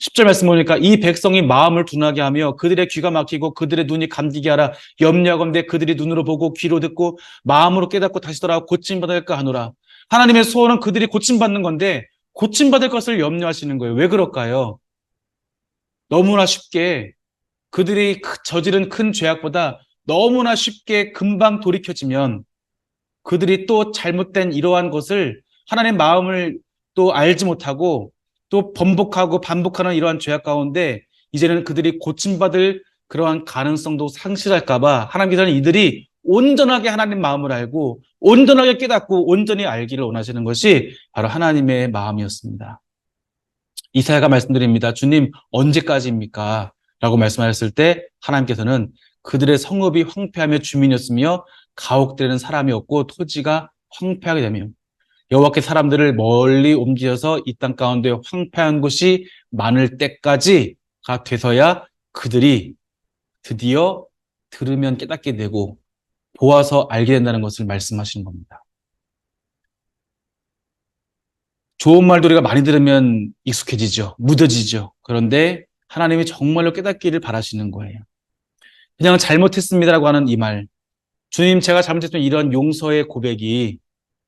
10절 말씀 보니까 이 백성이 마음을 둔하게 하며 그들의 귀가 막히고 그들의 눈이 감기게 하라. 염려하건대 그들이 눈으로 보고 귀로 듣고 마음으로 깨닫고 다시 돌아와 고침받을까 하노라. 하나님의 소원은 그들이 고침받는 건데 고침받을 것을 염려하시는 거예요. 왜 그럴까요? 너무나 쉽게 그들이 저지른 큰 죄악보다 너무나 쉽게 금방 돌이켜지면 그들이 또 잘못된 이러한 것을 하나님의 마음을 또 알지 못하고 또 번복하고 반복하는 이러한 죄악 가운데 이제는 그들이 고침받을 그러한 가능성도 상실할까봐 하나님께서는 이들이 온전하게 하나님 마음을 알고 온전하게 깨닫고 온전히 알기를 원하시는 것이 바로 하나님의 마음이었습니다. 이사야가 말씀드립니다. 주님 언제까지입니까? 라고 말씀하셨을 때 하나님께서는 그들의 성읍이 황폐하며 주민이었으며 가옥되는 사람이 없고 토지가 황폐하게 되며 여호와께 사람들을 멀리 옮겨서 이 땅 가운데 황폐한 곳이 많을 때까지가 돼서야 그들이 드디어 들으면 깨닫게 되고 보아서 알게 된다는 것을 말씀하시는 겁니다. 좋은 말도 우리가 많이 들으면 익숙해지죠. 묻어지죠. 그런데 하나님이 정말로 깨닫기를 바라시는 거예요. 그냥 잘못했습니다라고 하는 이 말. 주님 제가 잘못했던 이런 용서의 고백이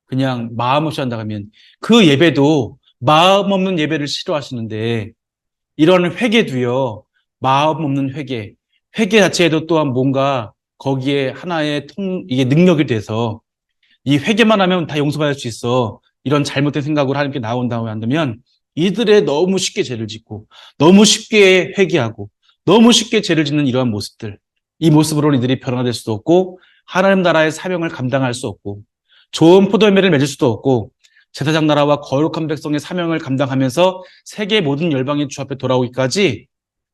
그냥 마음 없이 한다고 하면 그 예배도 마음 없는 예배를 싫어하시는데 이런 회개도요. 마음 없는 회개. 회개 자체에도 또한 뭔가 거기에 하나의 이게 능력이 돼서 이 회개만 하면 다 용서받을 수 있어. 이런 잘못된 생각으로 하나님께 나온다고 한다면 이들의 너무 쉽게 죄를 짓고 너무 쉽게 회개하고 너무 쉽게 죄를 짓는 이러한 모습들. 이 모습으로는 이들이 변화될 수도 없고 하나님 나라의 사명을 감당할 수 없고 좋은 포도열매를 맺을 수도 없고 제사장 나라와 거룩한 백성의 사명을 감당하면서 세계 모든 열방의 주 앞에 돌아오기까지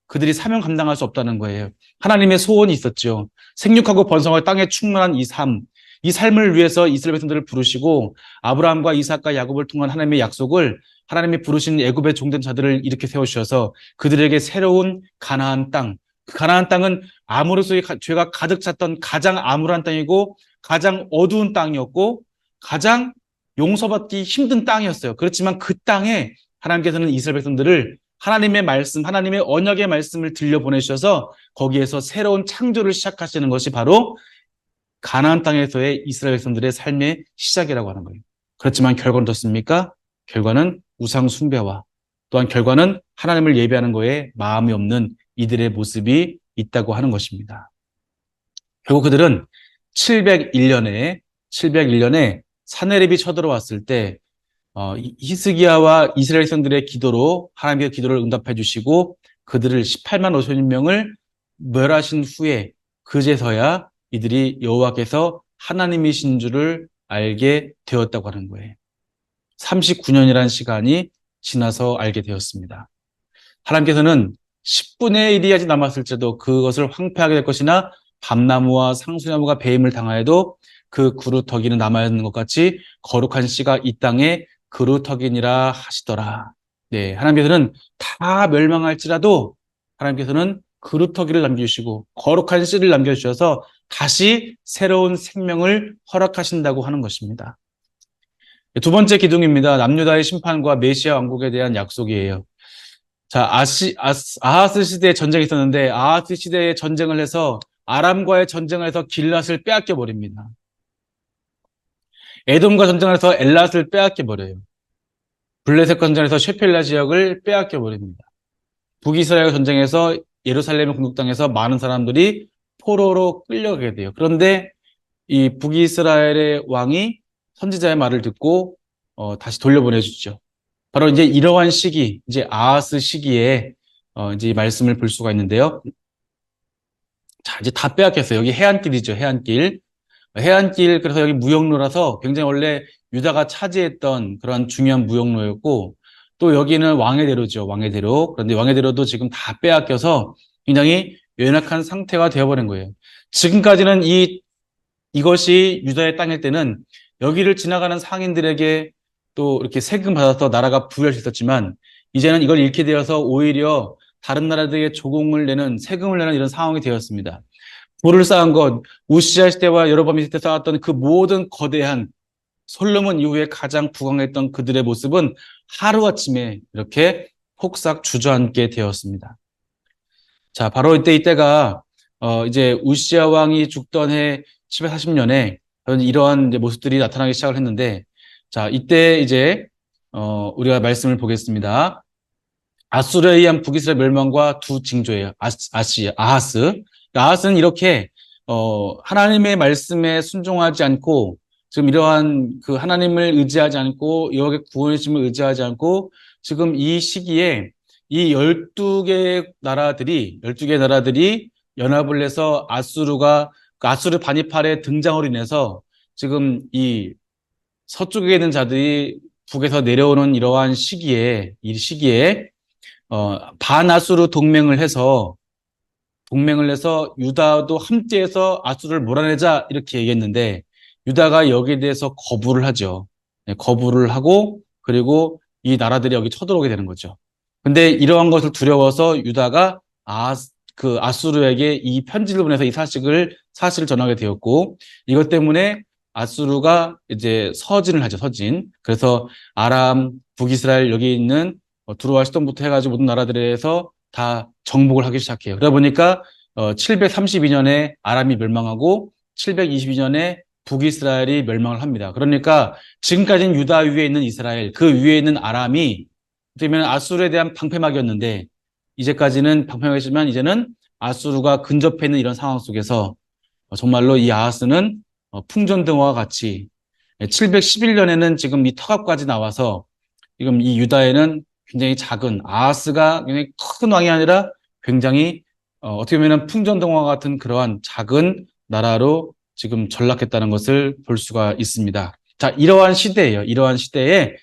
그들이 사명 감당할 수 없다는 거예요. 하나님의 소원이 있었죠. 생육하고 번성할 땅에 충만한 이 삶, 이 삶을 위해서 이스라엘 백성들을 부르시고 아브라함과 이삭과 야곱을 통한 하나님의 약속을 하나님이 부르신 애굽의 종된 자들을 이렇게 세우셔서 그들에게 새로운 가나안 땅, 그 가나안 땅은 아모르서의 죄가 가득 찼던 가장 암울한 땅이고 가장 어두운 땅이었고 가장 용서받기 힘든 땅이었어요. 그렇지만 그 땅에 하나님께서는 이스라엘 백성들을 하나님의 말씀, 하나님의 언약의 말씀을 들려보내셔서 거기에서 새로운 창조를 시작하시는 것이 바로 가나안 땅에서의 이스라엘 백성들의 삶의 시작이라고 하는 거예요. 그렇지만 결과는 어떻습니까? 결과는 우상 숭배와 또한 결과는 하나님을 예배하는 거에 마음이 없는 이들의 모습이 있다고 하는 것입니다. 결국 그들은 701년에 사내립이 쳐들어왔을 때 히스기야와 이스라엘 백성들의 기도로 하나님께서 기도를 응답해 주시고 그들을 18만 5천 명을 멸하신 후에 그제서야 이들이 여호와께서 하나님이신 줄을 알게 되었다고 하는 거예요. 39년이라는 시간이 지나서 알게 되었습니다. 하나님께서는 10분의 1이 아직 남았을지도 그것을 황폐하게 될 것이나 밤나무와 상수나무가 배임을 당하여도 그 그루터기는 남아 있는 것 같이 거룩한 씨가 이 땅에 그루터기니라 하시더라. 네, 하나님께서는 다 멸망할지라도 하나님께서는 그루터기를 남겨주시고 거룩한 씨를 남겨주셔서 다시 새로운 생명을 허락하신다고 하는 것입니다. 두 번째 기둥입니다. 남유다의 심판과 메시아 왕국에 대한 약속이에요. 자, 아하스 시대에 전쟁이 있었는데 아하스 시대에 전쟁을 해서 아람과의 전쟁을 해서 길랏을 빼앗겨 버립니다. 에돔과 전쟁을 해서 엘랏을 빼앗겨 버려요. 블레셋과 전쟁에서 셰펠라 지역을 빼앗겨 버립니다. 북이스라엘 전쟁에서 예루살렘을 공격당해서 많은 사람들이 포로로 끌려가게 돼요. 그런데 이 북이스라엘의 왕이 선지자의 말을 듣고 다시 돌려보내주죠. 바로 이제 이러한 시기, 이제 아하스 시기에 이제 이 말씀을 볼 수가 있는데요. 자, 이제 다 빼앗겼어요. 여기 해안길이죠, 해안길. 해안길, 그래서 여기 무역로라서 굉장히 원래 유다가 차지했던 그런 중요한 무역로였고, 또 여기는 왕의 대로죠, 왕의 대로. 그런데 왕의 대로도 지금 다 빼앗겨서 굉장히 연약한 상태가 되어버린 거예요. 지금까지는 이것이 유다의 땅일 때는 여기를 지나가는 상인들에게 또 이렇게 세금 받아서 나라가 부유할 수 있었지만, 이제는 이걸 잃게 되어서 오히려 다른 나라들에게 조공을 내는, 세금을 내는 이런 상황이 되었습니다. 부를 쌓은 것, 우시아 시대와 여로보암 시대 때 쌓았던 그 모든 거대한 솔로몬 이후에 가장 부강했던 그들의 모습은 하루아침에 이렇게 폭삭 주저앉게 되었습니다. 자, 바로 이때가 이제 우시아 왕이 죽던 해 740년에 이러한 이제 모습들이 나타나기 시작을 했는데, 자, 이때 이제 우리가 말씀을 보겠습니다. 아수르에 의한 북이스라엘 멸망과 두 징조예요. 아하스. 아하스는 이렇게 하나님의 말씀에 순종하지 않고, 지금 이러한 그 하나님을 의지하지 않고 여호와의 구원이심을 의지하지 않고, 지금 이 시기에 이 12개 나라들이 연합을 해서 아수르 반입할의 등장으로 인해서 지금 이 서쪽에 있는 자들이 북에서 내려오는 이 시기에 반아수르 동맹을 해서 유다도 함께해서 아수르를 몰아내자 이렇게 얘기했는데, 유다가 여기에 대해서 거부를 하죠. 네, 거부를 하고, 그리고 이 나라들이 여기 쳐들어오게 되는 거죠. 근데 이러한 것을 두려워서 유다가 아수르에게 이 편지를 보내서 이 사실을 전하게 되었고, 이것 때문에 아수르가 이제 서진을 하죠, 서진. 그래서 아람, 북이스라엘 여기 있는 두로와 시돈부터 해가지고 모든 나라들에서 다 정복을 하기 시작해요. 그러다 보니까 732년에 아람이 멸망하고 722년에 북이스라엘이 멸망을 합니다. 그러니까 지금까지는 유다 위에 있는 이스라엘, 그 위에 있는 아람이 그러면 아수르에 대한 방패막이었는데, 이제까지는 방패막이지만 이제는 아수르가 근접해 있는 이런 상황 속에서 정말로 이 아하스는 풍전등화와 같이 711년에는 지금 이 터갑까지 나와서 지금 이 유다에는 굉장히 작은, 아하스가 굉장히 큰 왕이 아니라 굉장히 어떻게 보면 풍전등화 같은 그러한 작은 나라로 지금 전락했다는 것을 볼 수가 있습니다. 자, 이러한 시대예요. 이러한 시대에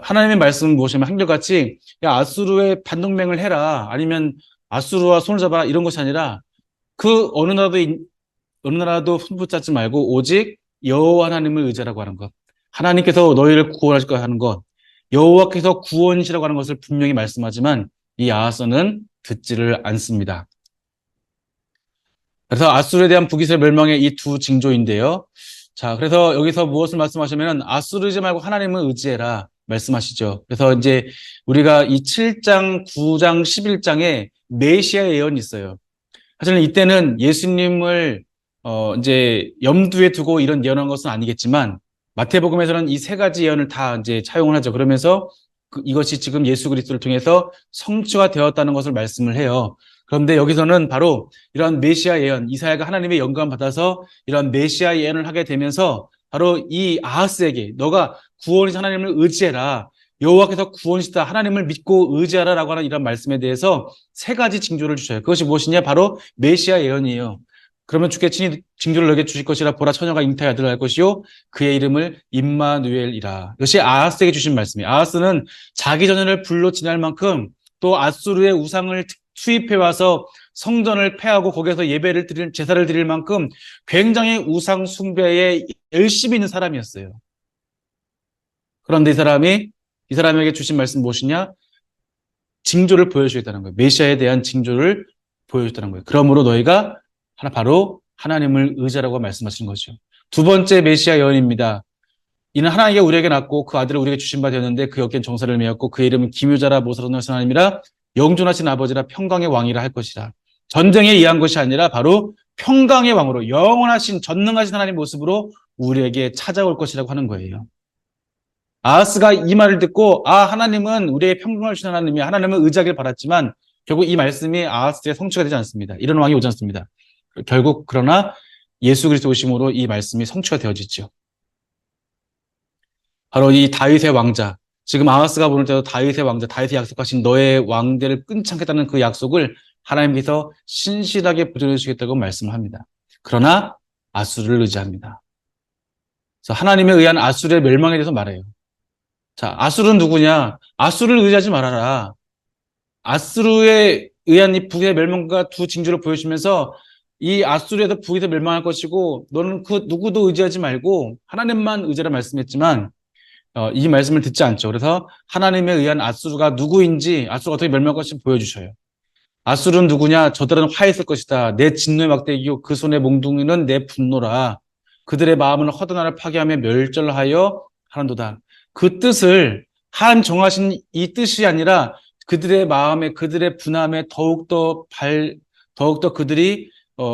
하나님의 말씀 보시면 한결같이 야, 아수르의 반동맹을 해라, 아니면 아수르와 손을 잡아라, 이런 것이 아니라 그 어느 나라도 손붙잡지 말고 오직 여호와 하나님을 의지하라고 하는 것, 하나님께서 너희를 구원하실 거야 하는 것, 여호와께서 구원이시라고 하는 것을 분명히 말씀하지만 이 아하스는 듣지를 않습니다. 그래서 아수르에 대한 북이스라엘 멸망의 이 두 징조인데요. 자, 그래서 여기서 무엇을 말씀하시면 아수르지 말고 하나님을 의지해라 말씀하시죠. 그래서 이제 우리가 이 7장, 9장, 11장에 메시아 예언이 있어요. 사실은 이때는 예수님을 이제 염두에 두고 이런 예언한 것은 아니겠지만, 마태복음에서는 이 세 가지 예언을 다 이제 차용을 하죠. 그러면서 이것이 지금 예수 그리스도를 통해서 성취가 되었다는 것을 말씀을 해요. 그런데 여기서는 바로 이러한 메시아 예언, 이사야가 하나님의 영감 받아서 이러한 메시아 예언을 하게 되면서 바로 이 아하스에게 너가 구원이신 하나님을 의지해라, 여호와께서 구원이시다, 하나님을 믿고 의지하라라고 하는 이런 말씀에 대해서 세 가지 징조를 주셔요. 그것이 무엇이냐? 바로 메시아 예언이에요. 그러면 주께 친히 징조를 너에게 주실 것이라, 보라 처녀가 잉태의 아들을 할 것이요 그의 이름을 임마누엘이라. 이것이 아하스에게 주신 말씀이에요. 아하스는 자기 자녀를 불로 지날 만큼, 또 아수르의 우상을 투입해 와서 성전을 폐하고 거기에서 제사를 드릴 만큼 굉장히 우상 숭배에 열심히 있는 사람이었어요. 그런데 이 사람에게 주신 말씀 무엇이냐? 징조를 보여주겠다는 거예요. 메시아에 대한 징조를 보여주겠다는 거예요. 그러므로 너희가 바로 하나님을 의지하라고 말씀하신 거죠. 두 번째 메시아 예언입니다. 이는 하나님께 우리에게 낳고 그 아들을 우리에게 주신 바 되었는데 그 어깨는 정사를 메었고 그의 이름은 기묘자라 모사로는 하나님이라 영존하신 아버지라 평강의 왕이라 할 것이라. 전쟁에 의한 것이 아니라 바로 평강의 왕으로 영원하신 전능하신 하나님 모습으로 우리에게 찾아올 것이라고 하는 거예요. 아하스가 이 말을 듣고 하나님은 우리의 평강을 주신 하나님이 하나님은 의지하길 바랐지만 결국 이 말씀이 아하스의 성취가 되지 않습니다. 이런 왕이 오지 않습니다. 결국 그러나 예수 그리스도 오심으로 이 말씀이 성취가 되어지죠. 바로 이 다윗의 왕자, 지금 아하스가 보낼 때도 다윗의 왕자, 다윗이 약속하신 너의 왕대를 끊지 않겠다는 그 약속을 하나님께서 신실하게 보존해 주시겠다고 말씀을 합니다. 그러나 아수르를 의지합니다. 그래서 하나님에 의한 아수르의 멸망에 대해서 말해요. 자, 아수르는 누구냐? 아수르를 의지하지 말아라. 아수르에 의한 이 북의 멸망과 두 징조를 보여주면서 이 아수르에서 북에서 멸망할 것이고 너는 그 누구도 의지하지 말고 하나님만 의지하라 말씀했지만 이 말씀을 듣지 않죠. 그래서 하나님에 의한 아수르가 누구인지 아수르가 어떻게 멸망할 것인지 보여주셔요. 아수르는 누구냐? 저들은 화했을 것이다. 내 진노의 막대기요 그 손의 몽둥이는 내 분노라. 그들의 마음은 허다한 나라를 파괴하며 멸절하여 하는도다. 그 뜻을 하나님 정하신 이 뜻이 아니라 그들의 마음에 그들의 분함에 더욱더 그들이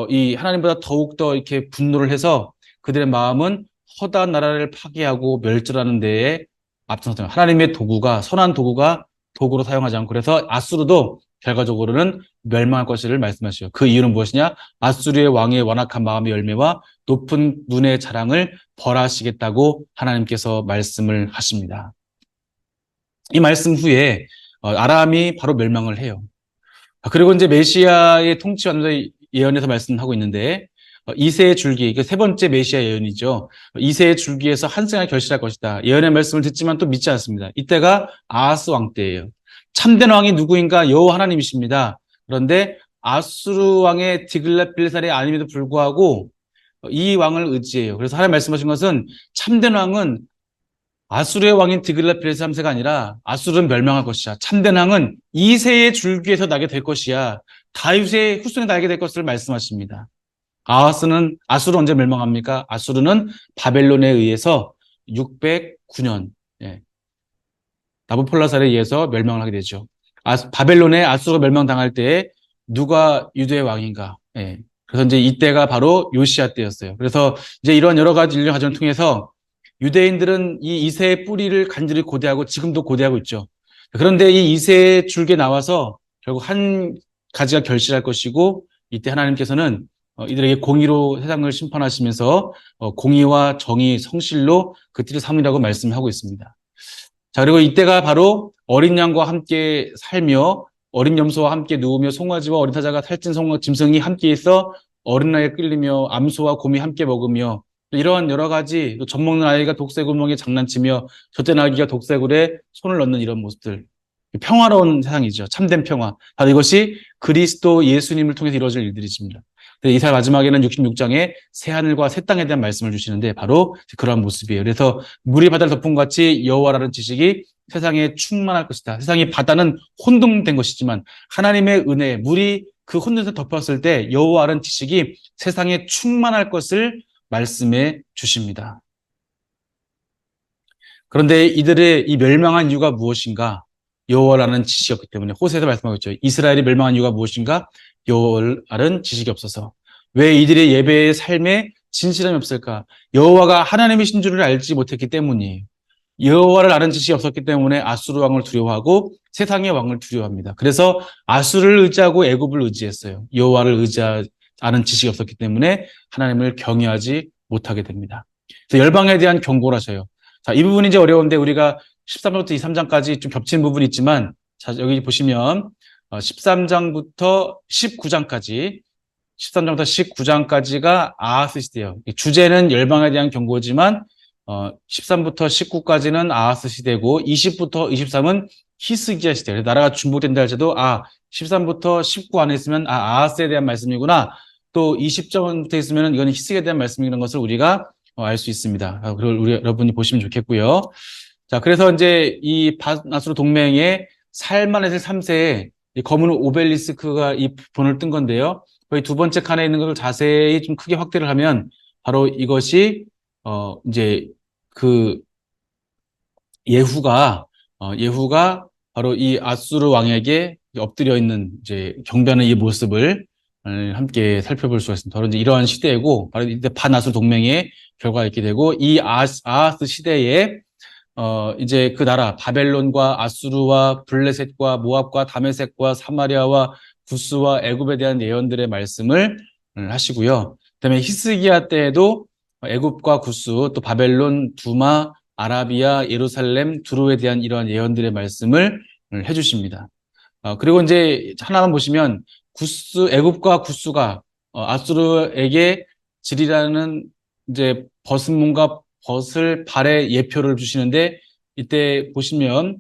이 하나님보다 더욱더 이렇게 분노를 해서 그들의 마음은 허다한 나라를 파괴하고 멸절하는 데에 앞서서 하나님의 도구가 선한 도구가 도구로 사용하지 않고 그래서 아수르도 결과적으로는 멸망할 것을 말씀하시죠. 그 이유는 무엇이냐? 아수르의 왕의 완악한 마음의 열매와 높은 눈의 자랑을 벌하시겠다고 하나님께서 말씀을 하십니다. 이 말씀 후에 아람이 바로 멸망을 해요. 그리고 이제 메시아의 통치 완전히 예언에서 말씀하고 있는데 이새의 줄기, 세 번째 메시아 예언이죠. 이새의 줄기에서 한 생을 결실할 것이다. 예언의 말씀을 듣지만 또 믿지 않습니다. 이때가 아하스 왕 때예요. 참된 왕이 누구인가? 여호와 하나님이십니다. 그런데 아수르 왕의 디글랏빌레살이 아님에도 불구하고 이 왕을 의지해요. 그래서 하나님 말씀하신 것은 참된 왕은 아수르의 왕인 디글랏빌레살 3세가 아니라 아수르는 멸망할 것이야. 참된 왕은 이새의 줄기에서 나게 될 것이야. 다윗의 후손에 나게 될 것을 말씀하십니다. 아수르는 언제 멸망합니까? 아수르는 바벨론에 의해서 609년 나부콜라살에 의해서 멸망을 하게 되죠. 바벨론에 아수르가 멸망당할 때에 누가 유대의 왕인가? 그래서 이제 이때가 바로 요시야 때였어요. 그래서 이제 이런 여러 가지 인류 과정을 통해서 유대인들은 이 이새의 뿌리를 간절히 고대하고 지금도 고대하고 있죠. 그런데 이 이새의 줄기에 나와서 결국 한 가지가 결실할 것이고 이때 하나님께서는 이들에게 공의로 세상을 심판하시면서 공의와 정의, 성실로 그 띠를 삼으라고 말씀하고 있습니다. 자, 그리고 이때가 바로 어린 양과 함께 살며 어린 염소와 함께 누우며 송아지와 어린 사자가 살찐 짐승이 함께 있어 어린아이에 끌리며 암소와 곰이 함께 먹으며 이러한 여러 가지 젖 먹는 아이가 독새구멍에 장난치며 젖된 아기가 독새굴에 손을 넣는 이런 모습들 평화로운 세상이죠. 참된 평화. 바로 이것이 그리스도 예수님을 통해서 이루어질 일들이십니다. 이사야 마지막에는 66장에 새 하늘과 새 땅에 대한 말씀을 주시는데 바로 그러한 모습이에요. 그래서 물이 바다를 덮은 것 같이 여호와라는 지식이 세상에 충만할 것이다. 세상의 바다는 혼돈된 것이지만 하나님의 은혜, 물이 그 혼돈에서 덮었을 때 여호와라는 지식이 세상에 충만할 것을 말씀해 주십니다. 그런데 이들의 이 멸망한 이유가 무엇인가? 여호와라는 지식이었기 때문에 호세에서 말씀하고 있죠. 이스라엘이 멸망한 이유가 무엇인가? 여호와라는 지식이 없어서. 왜 이들의 예배의 삶에 진실함이 없을까? 여호와가 하나님이신 줄을 알지 못했기 때문이에요. 여호와를 아는 지식이 없었기 때문에 아수르 왕을 두려워하고 세상의 왕을 두려워합니다. 그래서 아수르를 의지하고 애굽을 의지했어요. 여호와를 의지하지 않은 지식이 없었기 때문에 하나님을 경외하지 못하게 됩니다. 그래서 열방에 대한 경고를 하셔요. 자, 이 부분이 이제 어려운데 우리가 13장부터 23장까지 좀 겹치는 부분이 있지만 자, 여기 보시면 13장부터 19장까지 13장부터 19장까지가 아하스 시대예요. 주제는 열방에 대한 경고지만 13부터 19까지는 아하스 시대고 20부터 23은 히스기야 시대예요. 나라가 중복된다 할지도 13부터 19 안에 있으면 아하스에 대한 말씀이구나. 또 20장부터 있으면 이거는 히스기야에 대한 말씀이라는 것을 우리가 알 수 있습니다. 그걸 우리 여러분이 보시면 좋겠고요. 자, 그래서 이제 이 바나스로 동맹의 살만에셀 3세에 이 검은 오벨리스크가 이 본을 뜬 건데요. 거기 두 번째 칸에 있는 것을 자세히 좀 크게 확대를 하면 바로 이것이 이제 그 예후가 바로 이 아수르 왕에게 엎드려 있는 이제 경배하는 이 모습을 함께 살펴볼 수가 있습니다. 바로 이제 이러한 시대이고, 바로 이때 반아수르 동맹의 결과가 있게 되고, 이 아하스 시대에 이제 그 나라 바벨론과 아수르와 블레셋과 모압과 다메섹과 사마리아와 구스와 애굽에 대한 예언들의 말씀을 하시고요. 그다음에 히스기야 때에도 애굽과 구스 또 바벨론, 두마, 아라비아, 예루살렘, 두로에 대한 이러한 예언들의 말씀을 해주십니다. 그리고 이제 하나만 보시면 애굽과 구스가 아수르에게 지리라는 이제 벗은 몸과 벗을 발의 예표를 주시는데, 이때 보시면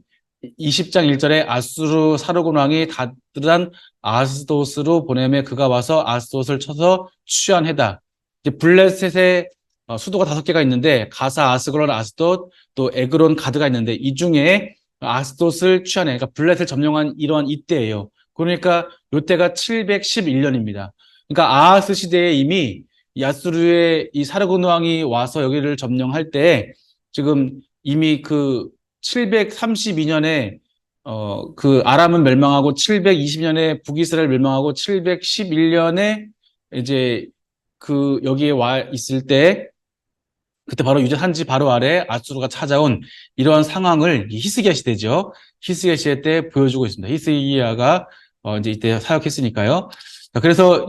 20장 1절에 아수르 사르곤 왕이 다들한 아스돗으로 보내매 그가 와서 아스돗을 쳐서 취한해다. 이제 블레셋의 수도가 5개가 있는데 가사, 아스글론, 아스돗, 또 에그론, 가드가 있는데 이 중에 아스돗을 취하네. 그러니까 블레셋을 점령한 이러한 이때예요. 그러니까 이때가 711년입니다. 그러니까 아하스 시대에 이미 야스루의 이 사르곤 왕이 와서 여기를 점령할 때 지금 이미 그 732년에 그 아람은 멸망하고 720년에 북이스라엘 멸망하고 711년에 이제 그 여기에 와 있을 때 그때 바로 유대 산지 바로 아래 아수르가 찾아온 이러한 상황을 히스기야 시대죠. 히스기야 시대 때 보여주고 있습니다. 히스기야가 이제 이때 사역했으니까요. 자, 그래서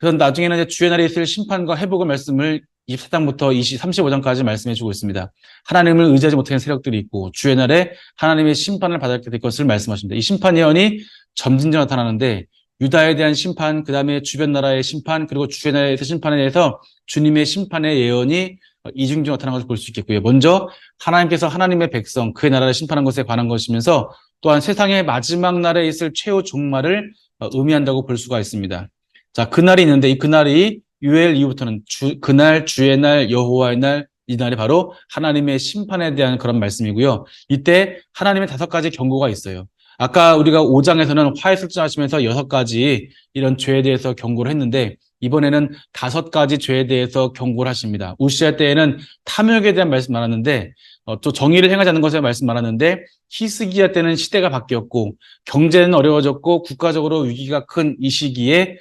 나중에는 이제 주의 날에 있을 심판과 회복의 말씀을 24장부터 35장까지 말씀해 주고 있습니다. 하나님을 의지하지 못하는 세력들이 있고 주의 날에 하나님의 심판을 받게 될 것을 말씀하십니다. 이 심판 예언이 점진적으로 나타나는데 유다에 대한 심판, 그 다음에 주변 나라의 심판, 그리고 주의 날의 심판에 대해서 주님의 심판의 예언이 이중적으로 나타난 것을 볼 수 있겠고요. 먼저 하나님께서 하나님의 백성, 그의 나라를 심판한 것에 관한 것이면서 또한 세상의 마지막 날에 있을 최후 종말을 의미한다고 볼 수가 있습니다. 자, 그날이 있는데 이 그날이 유엘 이후부터는 그날, 주의 날, 여호와의 날, 이 날이 바로 하나님의 심판에 대한 그런 말씀이고요. 이때 하나님의 5가지 경고가 있어요. 아까 우리가 5장에서는 화해술정하시면서 6가지 이런 죄에 대해서 경고를 했는데 이번에는 5가지 죄에 대해서 경고를 하십니다. 우시아 때에는 탐욕에 대한 말씀 많았는데 또 정의를 행하지 않는 것에 말씀 많았는데 히스기야 때는 시대가 바뀌었고 경제는 어려워졌고 국가적으로 위기가 큰 이 시기에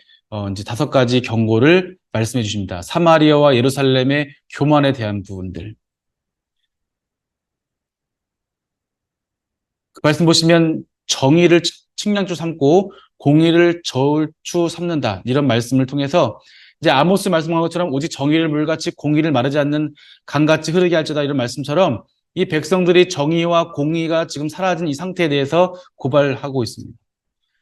이제 5가지 경고를 말씀해 주십니다. 사마리아와 예루살렘의 교만에 대한 부분들. 그 말씀 보시면 정의를 측량주 삼고 공의를 저울추 삼는다. 이런 말씀을 통해서 이제 아모스 말씀한 것처럼 오직 정의를 물같이 공의를 마르지 않는 강같이 흐르게 할지다 이런 말씀처럼 이 백성들이 정의와 공의가 지금 사라진 이 상태에 대해서 고발하고 있습니다.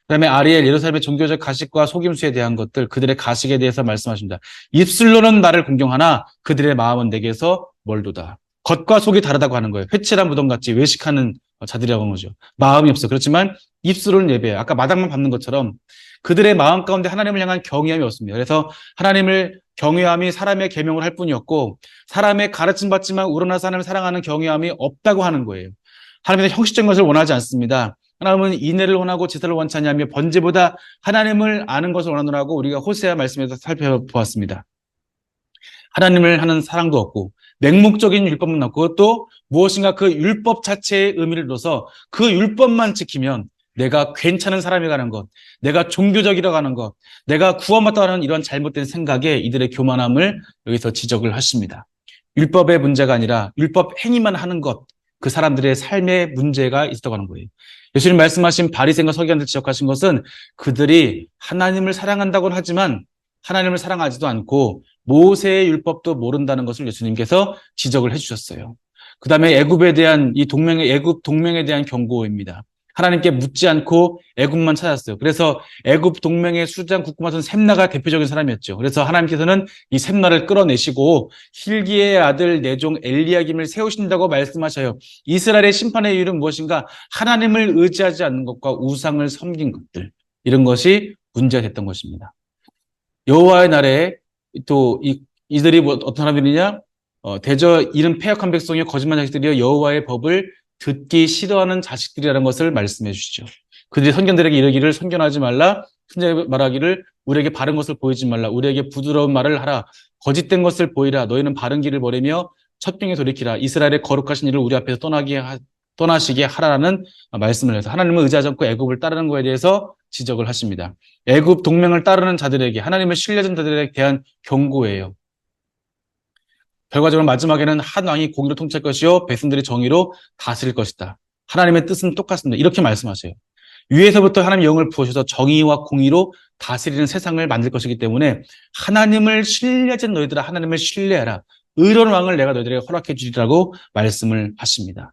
그다음에 아리엘 예루살렘의 종교적 가식과 속임수에 대한 것들, 그들의 가식에 대해서 말씀하십니다. 입술로는 나를 공경하나 그들의 마음은 내게서 멀도다. 겉과 속이 다르다고 하는 거예요. 회칠한 무덤같이 외식하는 자들이라고 하는 거죠. 마음이 없어. 그렇지만 입술은 예배해요. 아까 마당만 밟는 것처럼 그들의 마음 가운데 하나님을 향한 경외함이 없습니다. 그래서 하나님을 경외함이 사람의 계명을 할 뿐이었고 사람의 가르침 받지만 우러나서 하나님을 사랑하는 경외함이 없다고 하는 거예요. 하나님은 형식적인 것을 원하지 않습니다. 하나님은 인애를 원하고 제사를 원치 않냐며 번제보다 하나님을 아는 것을 원하노라고 우리가 호세아 말씀에서 살펴보았습니다. 하나님을 하는 사랑도 없고 맹목적인 율법은 없고 그것도 무엇인가 그 율법 자체의 의미를 둬서 그 율법만 지키면 내가 괜찮은 사람이라는 것, 내가 종교적이라고 하는 것, 내가 구원받다고 하는 이런 잘못된 생각에 이들의 교만함을 여기서 지적을 하십니다. 율법의 문제가 아니라 율법 행위만 하는 것, 그 사람들의 삶의 문제가 있었다고 하는 거예요. 예수님 말씀하신 바리새인과 서기관들 지적하신 것은 그들이 하나님을 사랑한다고는 하지만 하나님을 사랑하지도 않고 모세의 율법도 모른다는 것을 예수님께서 지적을 해주셨어요. 그 다음에 애굽에 대한 애굽 동맹에 대한 경고입니다. 하나님께 묻지 않고 애굽만 찾았어요. 그래서 애굽 동맹의 수장 국구마선 셈나가 대표적인 사람이었죠. 그래서 하나님께서는 이 셈나를 끌어내시고 힐기의 아들 내종 엘리야김을 세우신다고 말씀하셔요. 이스라엘의 심판의 이유는 무엇인가? 하나님을 의지하지 않는 것과 우상을 섬긴 것들, 이런 것이 문제가 됐던 것입니다. 여호와의 날에 또 이들이 어떤 사람들이냐? 대저 이른 패역한 백성이요 거짓말 자식들이요 여호와의 법을 듣기 싫어하는 자식들이라는 것을 말씀해 주시죠. 그들이 선견들에게 이르기를 선견하지 말라, 선지자에게 말하기를 우리에게 바른 것을 보이지 말라, 우리에게 부드러운 말을 하라, 거짓된 것을 보이라, 너희는 바른 길을 버리며 첫경에 돌이키라. 이스라엘의 거룩하신 일을 우리 앞에서 떠나시게 하라는 말씀을 해서 하나님을 의지하지 않고 애굽을 따르는 거에 대해서 지적을 하십니다. 애굽 동맹을 따르는 자들에게 하나님을 신뢰하는 자들에 대한 경고예요. 결과적으로 마지막에는 한 왕이 공의로 통치할 것이요 백성들이 정의로 다스릴 것이다. 하나님의 뜻은 똑같습니다. 이렇게 말씀하세요. 위에서부터 하나님 영을 부으셔서 정의와 공의로 다스리는 세상을 만들 것이기 때문에 하나님을 신뢰하지 너희들아 하나님을 신뢰하라. 의로운 왕을 내가 너희들에게 허락해 주리라고 말씀을 하십니다.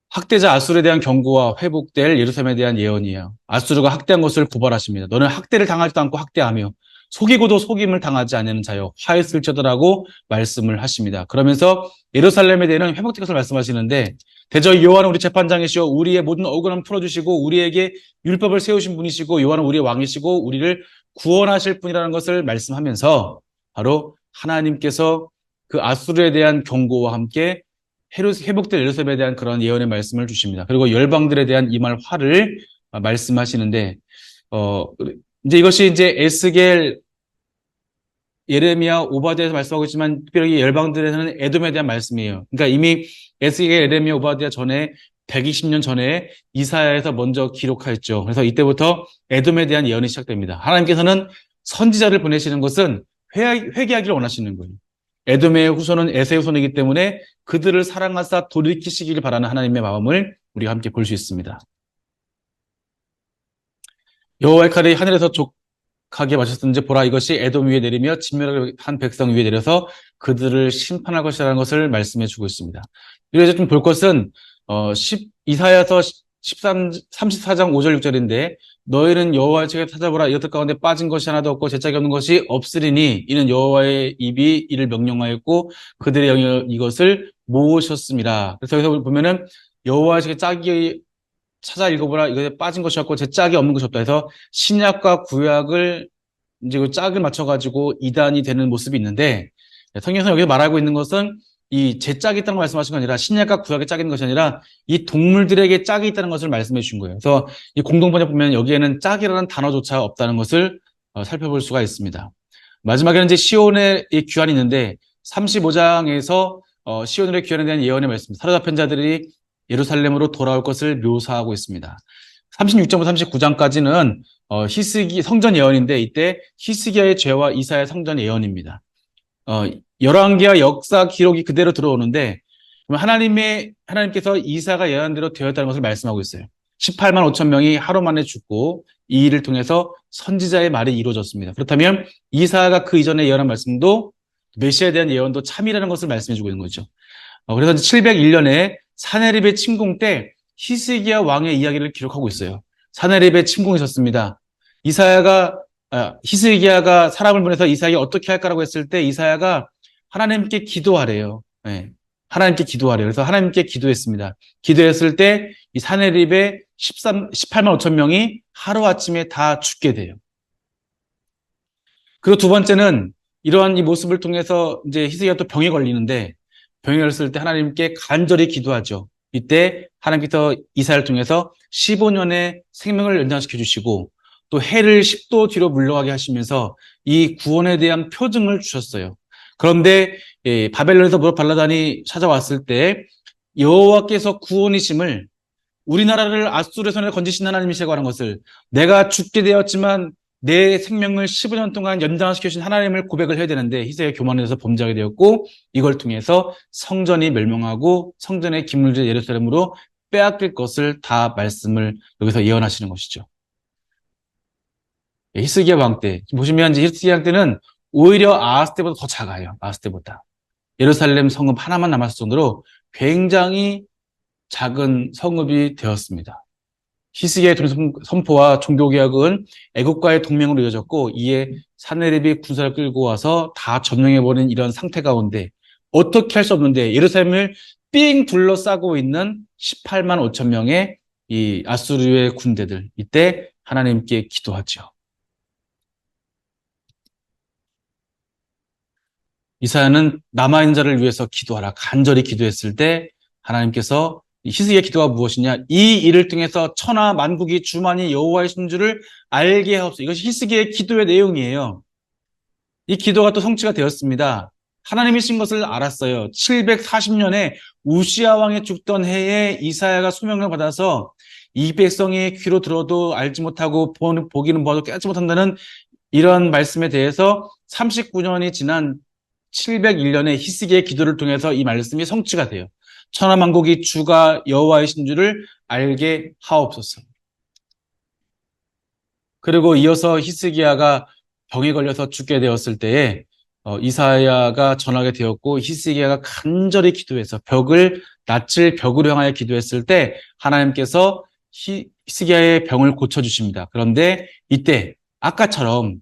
학대자 아수르에 대한 경고와 회복될 예루살렘에 대한 예언이에요. 아수르가 학대한 것을 고발하십니다. 너는 학대를 당하지도 않고 학대하며 속이고도 속임을 당하지 않는 자여 화했을지어다라고 말씀을 하십니다. 그러면서 예루살렘에 대한 회복될 것을 말씀하시는데 대저 여호와는 우리 재판장이시오 우리의 모든 억울함을 풀어주시고 우리에게 율법을 세우신 분이시고 여호와는 우리의 왕이시고 우리를 구원하실 분이라는 것을 말씀하면서 바로 하나님께서 그 아수르에 대한 경고와 함께 회복될 예루살렘에 대한 그런 예언의 말씀을 주십니다. 그리고 열방들에 대한 임할 화를 말씀하시는데 이제 이것이 이제 에스겔, 예레미야, 오바댜에서 말씀하고 있지만 특별히 열방들에서는 에돔에 대한 말씀이에요. 그러니까 이미 에스겔, 예레미야, 오바댜 전에 120년 전에 이사야에서 먼저 기록하였죠. 그래서 이때부터 에돔에 대한 예언이 시작됩니다. 하나님께서는 선지자를 보내시는 것은 회개하기를 원하시는 거예요. 에돔의 후손은 에세의 후손이기 때문에 그들을 사랑하사 돌이키시기를 바라는 하나님의 마음을 우리가 함께 볼 수 있습니다. 여호와의 칼이 하늘에서 족하게 마셨는지 보라 이것이 에돔 위에 내리며 진멸을 한 백성 위에 내려서 그들을 심판할 것이라는 것을 말씀해 주고 있습니다. 그래서 좀 볼 것은 이사야서 34장 5절 6절인데 너희는 여호와의 책에 찾아보라 이것들 가운데 빠진 것이 하나도 없고 죄짝이 없는 것이 없으리니 이는 여호와의 입이 이를 명령하였고 그들의 영이 이것을 모으셨습니다. 그래서 여기서 보면은 여호와의 책에 짝이 찾아 읽어보라 이것에 빠진 것이 없고 제 짝이 없는 것이 없다 해서 신약과 구약을 이제 그 짝을 맞춰가지고 이단이 되는 모습이 있는데 성경에서 여기서 말하고 있는 것은 이 제 짝이 있다는 걸 말씀하신 건 아니라 신약과 구약의 짝이 있는 것이 아니라 이 동물들에게 짝이 있다는 것을 말씀해 주신 거예요. 그래서 이 공동번역 보면 여기에는 짝이라는 단어조차 없다는 것을 살펴볼 수가 있습니다. 마지막에는 이제 시온의 이 귀환이 있는데 35장에서 시온의 귀환에 대한 예언의 말씀, 사로잡힌 자들이 예루살렘으로 돌아올 것을 묘사하고 있습니다. 36장부터 39장까지는 히스기 성전 예언인데 이때 히스기야의 죄와 이사야의 성전 예언입니다. 열왕기와 역사 기록이 그대로 들어오는데 하나님께서 이사가 예언한 대로 되었다는 것을 말씀하고 있어요. 18만 5천 명이 하루 만에 죽고 이 일을 통해서 선지자의 말이 이루어졌습니다. 그렇다면 이사가 그 이전에 예언한 말씀도 메시아에 대한 예언도 참이라는 것을 말씀해 주고 있는 거죠. 그래서 701년에 사네립의 침공 때 히스기야 왕의 이야기를 기록하고 있어요. 사네립의 침공이 있었습니다. 히스기야가 사람을 보내서 이사야에게 어떻게 할까라고 했을 때 이사야가 하나님께 기도하래요. 네. 하나님께 기도하래요. 그래서 하나님께 기도했습니다. 기도했을 때 이 사네립의 18만 5천 명이 하루아침에 다 죽게 돼요. 그리고 두 번째는 이러한 이 모습을 통해서 이제 히스기야가 또 병에 걸리는데 병에 걸렸을 때 하나님께 간절히 기도하죠. 이때 하나님께서 이사야를 통해서 15년의 생명을 연장시켜 주시고 또 해를 10도 뒤로 물러가게 하시면서 이 구원에 대한 표징을 주셨어요. 그런데 바벨론에서 무릎 발라단이 찾아왔을 때 여호와께서 구원이심을 우리나라를 아수르의 손에 건지신 하나님이시라고 하는 것을 내가 죽게 되었지만 내 생명을 15년 동안 연장시켜 주신 하나님을 고백을 해야 되는데 히스기야가 교만해서 범죄하게 되었고 이걸 통해서 성전이 멸망하고 성전의 기물들 예루살렘으로 빼앗길 것을 다 말씀을 여기서 예언하시는 것이죠. 히스기야 왕 때 보시면 이제 히스기야 왕 때는 오히려 아하스 때보다 더 작아요. 아하스 때보다. 예루살렘 성읍 하나만 남았을 정도로 굉장히 작은 성읍이 되었습니다. 히스기야의 선포와 종교개혁은 애국과의 동맹으로 이어졌고 이에 사네립이 군사를 끌고 와서 다 점령해버린 이런 상태 가운데 어떻게 할 수 없는데 예루살렘을 삥 둘러싸고 있는 18만 5천 명의 이 아수르의 군대들 이때 하나님께 기도하죠. 이사야는 남아있는 자를 위해서 기도하라 간절히 기도했을 때 하나님께서 히스기야의 기도가 무엇이냐? 이 일을 통해서 천하 만국이 주만이 여호와의 신주를 알게 하옵소서. 이것이 히스기야의 기도의 내용이에요. 이 기도가 또 성취가 되었습니다. 하나님이신 것을 알았어요. 740년에 우시아 왕이 죽던 해에 이사야가 소명을 받아서 이 백성이 귀로 들어도 알지 못하고 보기는 봐도 깨닫지 못한다는 이런 말씀에 대해서 39년이 지난 701년에 히스기야의 기도를 통해서 이 말씀이 성취가 돼요. 천하만국이 주가 여호와이신 줄을 알게 하옵소서. 그리고 이어서 히스기야가 병에 걸려서 죽게 되었을 때에 이사야가 전하게 되었고 히스기야가 간절히 기도해서 낯을 벽을 향하여 기도했을 때 하나님께서 히스기야의 병을 고쳐주십니다. 그런데 이때 아까처럼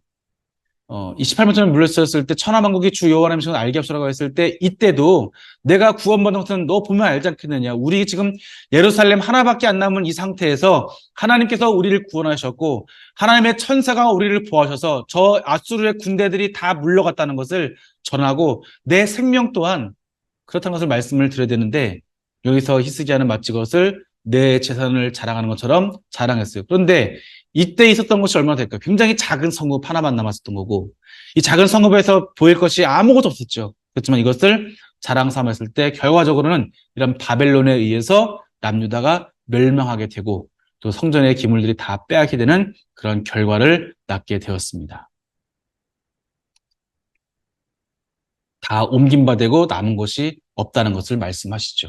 28문처럼 물렸었을 때 천하만국이 주 여호와라는 것을 알게 하소서라고 했을 때 이때도 내가 구원받은 것은 너 보면 알지 않겠느냐. 우리 지금 예루살렘 하나밖에 안 남은 이 상태에서 하나님께서 우리를 구원하셨고 하나님의 천사가 우리를 보호하셔서 저 아수르의 군대들이 다 물러갔다는 것을 전하고 내 생명 또한 그렇다는 것을 말씀을 드려야 되는데 여기서 히스기야는 마치 그것을 내 재산을 자랑하는 것처럼 자랑했어요. 그런데 이때 있었던 것이 얼마나 될까요? 굉장히 작은 성읍 하나만 남았었던 거고 이 작은 성읍에서 보일 것이 아무것도 없었죠. 그렇지만 이것을 자랑 삼았을 때 결과적으로는 이런 바벨론에 의해서 남유다가 멸망하게 되고 또 성전의 기물들이 다 빼앗게 되는 그런 결과를 낳게 되었습니다. 다 옮김바 되고 남은 것이 없다는 것을 말씀하시죠.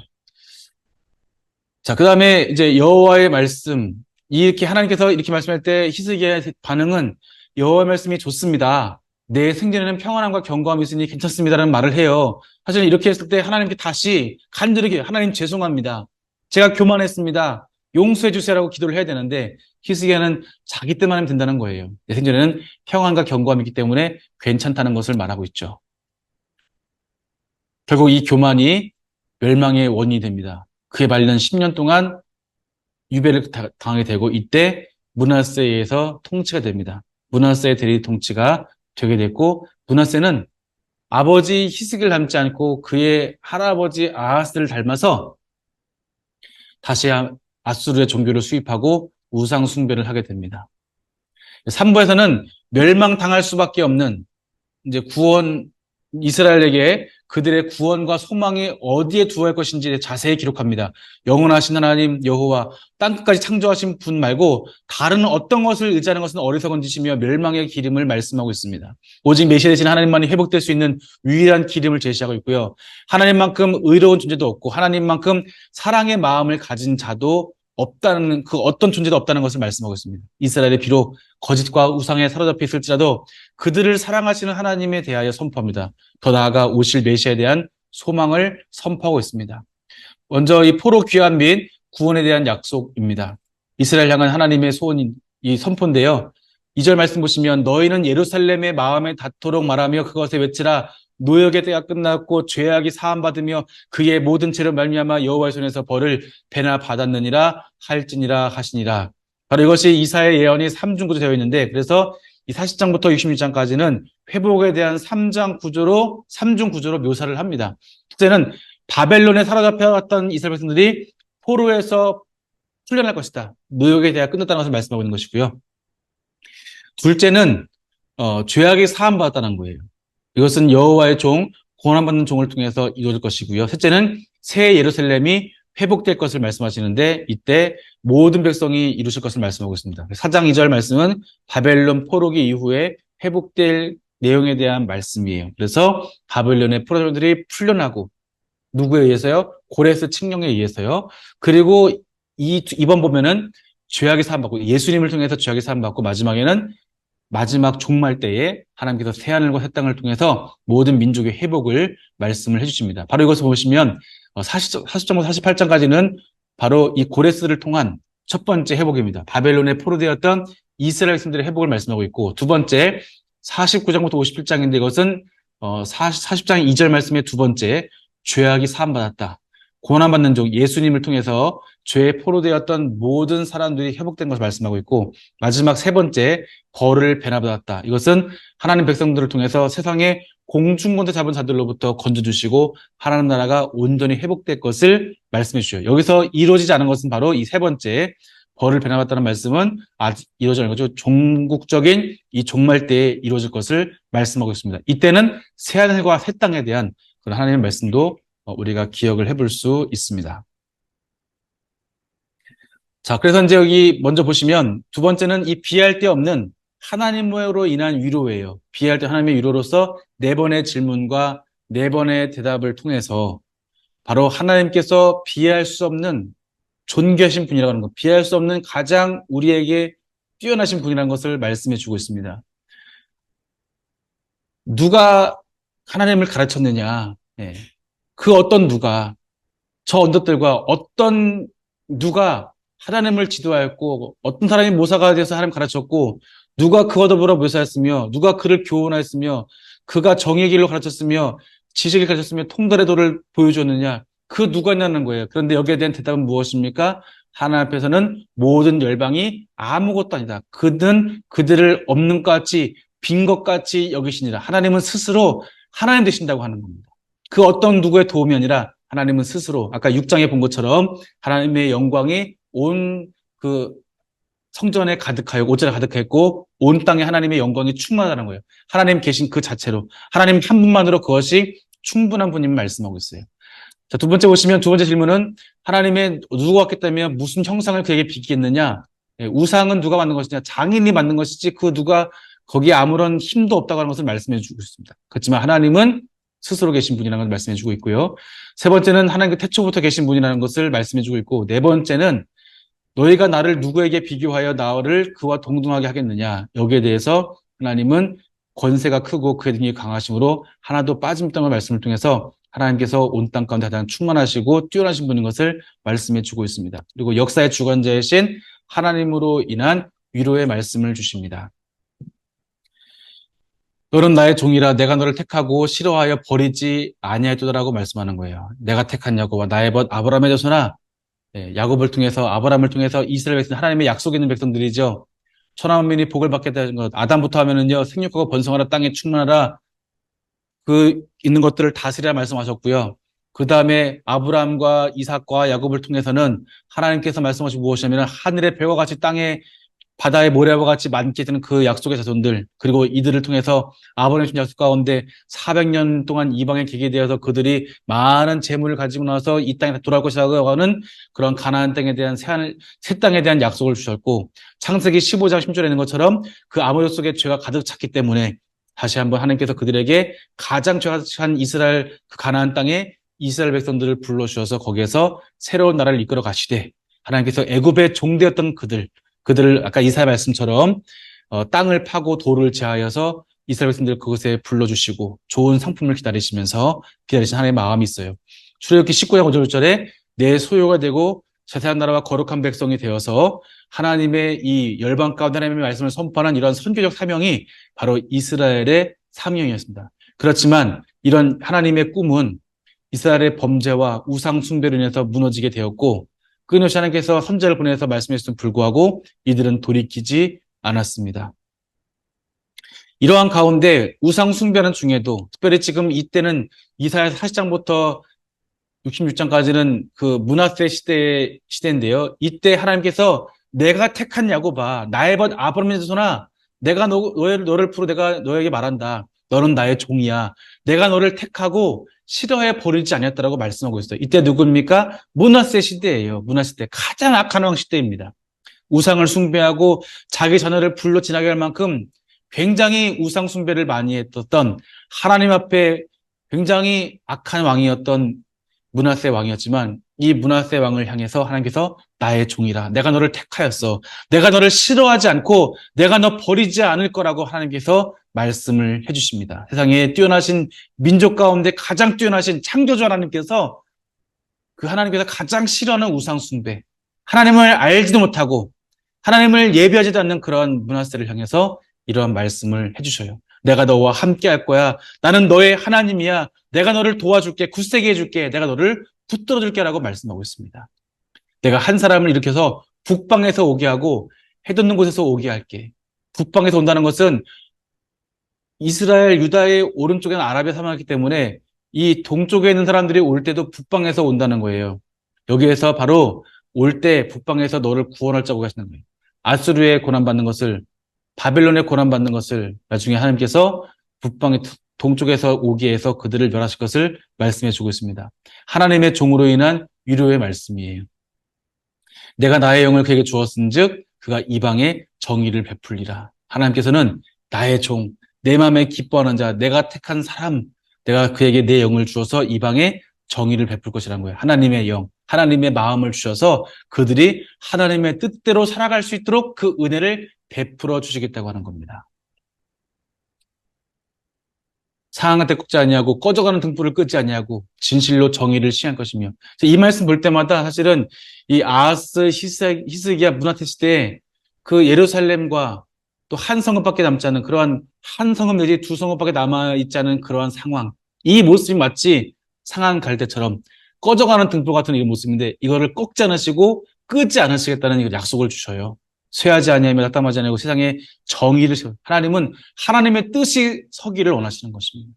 자, 그 다음에 이제 여호와의 말씀, 이렇게 하나님께서 이렇게 말씀할 때 히스기야의 반응은 여호와의 말씀이 좋습니다. 내 생전에는 평안함과 견고함이 있으니 괜찮습니다라는 말을 해요. 사실 이렇게 했을 때 하나님께 다시 간절하게 하나님 죄송합니다. 제가 교만했습니다. 용서해 주세요라고 기도를 해야 되는데 히스기야는 자기 때만 하면 된다는 거예요. 내 생전에는 평안과 견고함이 있기 때문에 괜찮다는 것을 말하고 있죠. 결국 이 교만이 멸망의 원인이 됩니다. 그에 말리는 10년 동안 유배를 당하게 되고 이때 므낫세에 의해서 통치가 됩니다. 므낫세의 대리 통치가 되게 됐고 므낫세는 아버지 히스기를 닮지 않고 그의 할아버지 아하스를 닮아서 다시 아수르의 종교를 수입하고 우상 숭배를 하게 됩니다. 3부에서는 멸망당할 수밖에 없는 이제 이스라엘에게 그들의 구원과 소망이 어디에 두어야 할 것인지 자세히 기록합니다. 영원하신 하나님 여호와 땅끝까지 창조하신 분 말고 다른 어떤 것을 의지하는 것은 어리석은 짓이며 멸망의 기름을 말씀하고 있습니다. 오직 메시아 되신 하나님만이 회복될 수 있는 유일한 기름을 제시하고 있고요. 하나님만큼 의로운 존재도 없고 하나님만큼 사랑의 마음을 가진 자도 없다는 그 어떤 존재도 없다는 것을 말씀하고 있습니다. 이스라엘이 비록 거짓과 우상에 사로잡혀 있을지라도 그들을 사랑하시는 하나님에 대하여 선포합니다. 더 나아가 오실 메시아에 대한 소망을 선포하고 있습니다. 먼저 이 포로 귀환 및 구원에 대한 약속입니다. 이스라엘 향한 하나님의 소원인 이 선포인데요. 2절 말씀 보시면 너희는 예루살렘의 마음에 닿도록 말하며 그것에 외치라. 노역의 때가 끝났고 죄악이 사함받으며 그의 모든 죄로 말미암아 여호와의 손에서 벌을 배나 받았느니라 할지니라 하시니라. 바로 이것이 이사야의 예언이 3중 구조 되어 있는데 그래서 이 40장부터 66장까지는 회복에 대한 3중 구조로 묘사를 합니다. 첫째는 바벨론에 사로잡혀갔던 이스라엘 백성들이 포로에서 풀려날 것이다. 노역의 때가 끝났다는 것을 말씀하고 있는 것이고요. 둘째는 죄악이 사함받았다는 거예요. 이것은 여호와의 종, 고난받는 종을 통해서 이루어질 것이고요. 셋째는 새 예루살렘이 회복될 것을 말씀하시는데 이때 모든 백성이 이루실 것을 말씀하고 있습니다. 4장 2절 말씀은 바벨론 포로기 이후에 회복될 내용에 대한 말씀이에요. 그래서 바벨론의 포로들이 풀려나고 누구에 의해서요? 고레스 칙령에 의해서요. 그리고 이번 보면은 죄악이 사함받고 예수님을 통해서 죄악이 사함받고 마지막에는 마지막 종말 때에 하나님께서 새하늘과 새 땅을 통해서 모든 민족의 회복을 말씀을 해주십니다. 바로 이것을 보시면 40장부터 48장까지는 바로 이 고레스를 통한 첫 번째 회복입니다. 바벨론에 포로되었던 이스라엘 백성들의 회복을 말씀하고 있고 두 번째 49장부터 57장인데 이것은 40장 2절 말씀의 두 번째 죄악이 사함받았다. 고난받는 종 예수님을 통해서 죄에 포로되었던 모든 사람들이 회복된 것을 말씀하고 있고 마지막 세 번째 벌을 배나받았다. 이것은 하나님 백성들을 통해서 세상의 공중권세 잡은 자들로부터 건져주시고 하나님 나라가 온전히 회복될 것을 말씀해 주셔요. 여기서 이루어지지 않은 것은 바로 이 세 번째 벌을 변화받다는 말씀은 아직 이루어질 거죠. 종국적인 이 종말 때에 이루어질 것을 말씀하고 있습니다. 이때는 새 하늘과 새 땅에 대한 그런 하나님의 말씀도 우리가 기억을 해볼 수 있습니다. 자, 그래서 이제 여기 먼저 보시면 두 번째는 이 비할 데 없는 하나님으로 인한 위로예요. 비할 데 하나님의 위로로서 네 번의 질문과 네 번의 대답을 통해서 바로 하나님께서 비할 수 없는 존귀하신 분이라고 하는 것, 비할 수 없는 가장 우리에게 뛰어나신 분이라는 것을 말씀해 주고 있습니다. 누가 하나님을 가르쳤느냐? 예. 그 어떤 누가, 저 언덕들과 어떤 누가 하나님을 지도하였고, 어떤 사람이 모사가 돼서 하나님 가르쳤고, 누가 그와 더불어 묘사했으며, 누가 그를 교훈하였으며, 그가 정의의 길로 가르쳤으며, 지식을 가르쳤으며, 통달의 도를 보여줬느냐? 그 누가 있냐는 거예요. 그런데 여기에 대한 대답은 무엇입니까? 하나님 앞에서는 모든 열방이 아무것도 아니다. 그는 그들을 없는 것 같이 빈 것 같이 여기시니라. 하나님은 스스로 하나님 되신다고 하는 겁니다. 그 어떤 누구의 도움이 아니라 하나님은 스스로 아까 6장에 본 것처럼 하나님의 영광이 온 그 성전에 가득하여 5절에 가득했고 온 땅에 하나님의 영광이 충만하다는 거예요. 하나님 계신 그 자체로 하나님 한 분만으로 그것이 충분한 분임을 말씀하고 있어요. 자, 두 번째 보시면 두 번째 질문은 하나님의 누가 왔겠다면 무슨 형상을 그에게 비기겠느냐? 예, 우상은 누가 만든 것이냐? 장인이 만든 것이지 그 누가 거기에 아무런 힘도 없다고 하는 것을 말씀해 주고 있습니다. 그렇지만 하나님은 스스로 계신 분이라는 것을 말씀해 주고 있고요. 세 번째는 하나님 그 태초부터 계신 분이라는 것을 말씀해 주고 있고 네 번째는 너희가 나를 누구에게 비교하여 나를 그와 동등하게 하겠느냐? 여기에 대해서 하나님은 권세가 크고 그의 능력이 강하심으로 하나도 빠짐없다는 말씀을 통해서 하나님께서 온 땅 가운데 가장 충만하시고 뛰어나신 분인 것을 말씀해 주고 있습니다. 그리고 역사의 주관자이신 하나님으로 인한 위로의 말씀을 주십니다. 너는 나의 종이라 내가 너를 택하고 싫어하여 버리지 아니하였도다라고 말씀하는 거예요. 내가 택한 야곱과 나의 벗 아브라함의 자손아, 야곱을 통해서 아브라함을 통해서 이스라엘 백성 하나님의 약속 있는 백성들이죠. 천하만민이 복을 받게 되는 것. 아담부터 하면은요 생육하고 번성하라 땅에 충만하라 그 있는 것들을 다스리라 말씀하셨고요. 그 다음에 아브라함과 이삭과 야곱을 통해서는 하나님께서 말씀하신 무엇이냐면 하늘의 별과 같이 땅에 바다의 모래와 같이 많게 되는 그 약속의 자손들 그리고 이들을 통해서 아브라함의 준 약속 가운데 400년 동안 이방에 계게 되어서 그들이 많은 재물을 가지고 나서 이 땅에 돌아올 것이라고 하는 그런 가나안 땅에 대한 새 땅에 대한 약속을 주셨고 창세기 15장 10절에 있는 것처럼 그 아모리 속에 죄가 가득 찼기 때문에 다시 한번 하나님께서 그들에게 가장 죄악한 이스라엘 그 가나안 땅에 이스라엘 백성들을 불러주셔서 거기에서 새로운 나라를 이끌어 가시되 하나님께서 애굽의 종되었던 그들을 아까 이사야 말씀처럼 땅을 파고 돌을 제하여서 이스라엘 백성들을 그곳에 불러주시고 좋은 상품을 기다리시면서 기다리신 하나님의 마음이 있어요. 출애굽기 19장 5절에 내 소유가 되고 자세한 나라와 거룩한 백성이 되어서 하나님의 이 열방 가운데 하나님의 말씀을 선포하는 이런 선교적 사명이 바로 이스라엘의 사명이었습니다. 그렇지만 이런 하나님의 꿈은 이스라엘의 범죄와 우상 숭배로 인해서 무너지게 되었고 끊임없이 하나님께서 선지자를 보내서 말씀하셨음에도 불구하고 이들은 돌이키지 않았습니다. 이러한 가운데 우상 숭배하는 중에도 특별히 지금 이때는 이사야 40장부터 66장까지는 그 므낫세 시대인데요. 이때 하나님께서 내가 택한 야곱아, 나의 벗 아브라함의 자손아, 내가 너를 부르 내가 너에게 말한다. 너는 나의 종이야. 내가 너를 택하고 싫어해 버리지 않았다라고 말씀하고 있어요. 이때 누굽니까? 므낫세 시대예요. 므낫세 시대 가장 악한 왕 시대입니다. 우상을 숭배하고 자기 자녀를 불로 지나게 할 만큼 굉장히 우상 숭배를 많이 했던 하나님 앞에 굉장히 악한 왕이었던 므낫세 왕이었지만 이 므낫세 왕을 향해서 하나님께서 나의 종이라 내가 너를 택하였어. 내가 너를 싫어하지 않고 내가 너 버리지 않을 거라고 하나님께서 말씀을 해주십니다. 세상에 뛰어나신 민족 가운데 가장 뛰어나신 창조주 하나님께서 그 하나님께서 가장 싫어하는 우상 숭배 하나님을 알지도 못하고 하나님을 예비하지도 않는 그런 므낫세를 향해서 이러한 말씀을 해주셔요. 내가 너와 함께 할 거야. 나는 너의 하나님이야. 내가 너를 도와줄게. 굳세게 해줄게. 내가 너를 붙들어 줄게 라고 말씀하고 있습니다. 내가 한 사람을 일으켜서 북방에서 오게 하고 해돋는 있는 곳에서 오게 할게. 북방에서 온다는 것은 이스라엘, 유다의 오른쪽에는 아라비아 사막이기 때문에 이 동쪽에 있는 사람들이 올 때도 북방에서 온다는 거예요. 여기에서 바로 올 때 북방에서 너를 구원할 자고 하시는 거예요. 아수르의 고난받는 것을, 바벨론의 고난받는 것을 나중에 하나님께서 북방의 동쪽에서 오게 해서 그들을 멸하실 것을 말씀해 주고 있습니다. 하나님의 종으로 인한 위로의 말씀이에요. 내가 나의 영을 그에게 주었은즉 그가 이방에 정의를 베풀리라. 하나님께서는 나의 종, 내 마음에 기뻐하는 자, 내가 택한 사람, 내가 그에게 내 영을 주어서 이방에 정의를 베풀 것이라는 거예요. 하나님의 영, 하나님의 마음을 주셔서 그들이 하나님의 뜻대로 살아갈 수 있도록 그 은혜를 베풀어 주시겠다고 하는 겁니다. 상황을 떼국지 아니하고 꺼져가는 등불을 끄지 아니하고 진실로 정의를 시할 것이며, 이 말씀 볼 때마다 사실은 이 아하스 히스기야 문화태 시대에 그 예루살렘과 또 한 성읍밖에 남지 않은 그러한, 한 성읍 내지 두 성읍밖에 남아있지 않은 그러한 상황, 이 모습이 마치 상한 갈대처럼 꺼져가는 등불 같은 이 모습인데, 이거를 꺾지 않으시고 끄지 않으시겠다는 이걸 약속을 주셔요. 쇠하지 아니하며 낙담하지 아니하고 세상에 정의를 세워. 하나님은 하나님의 뜻이 서기를 원하시는 것입니다.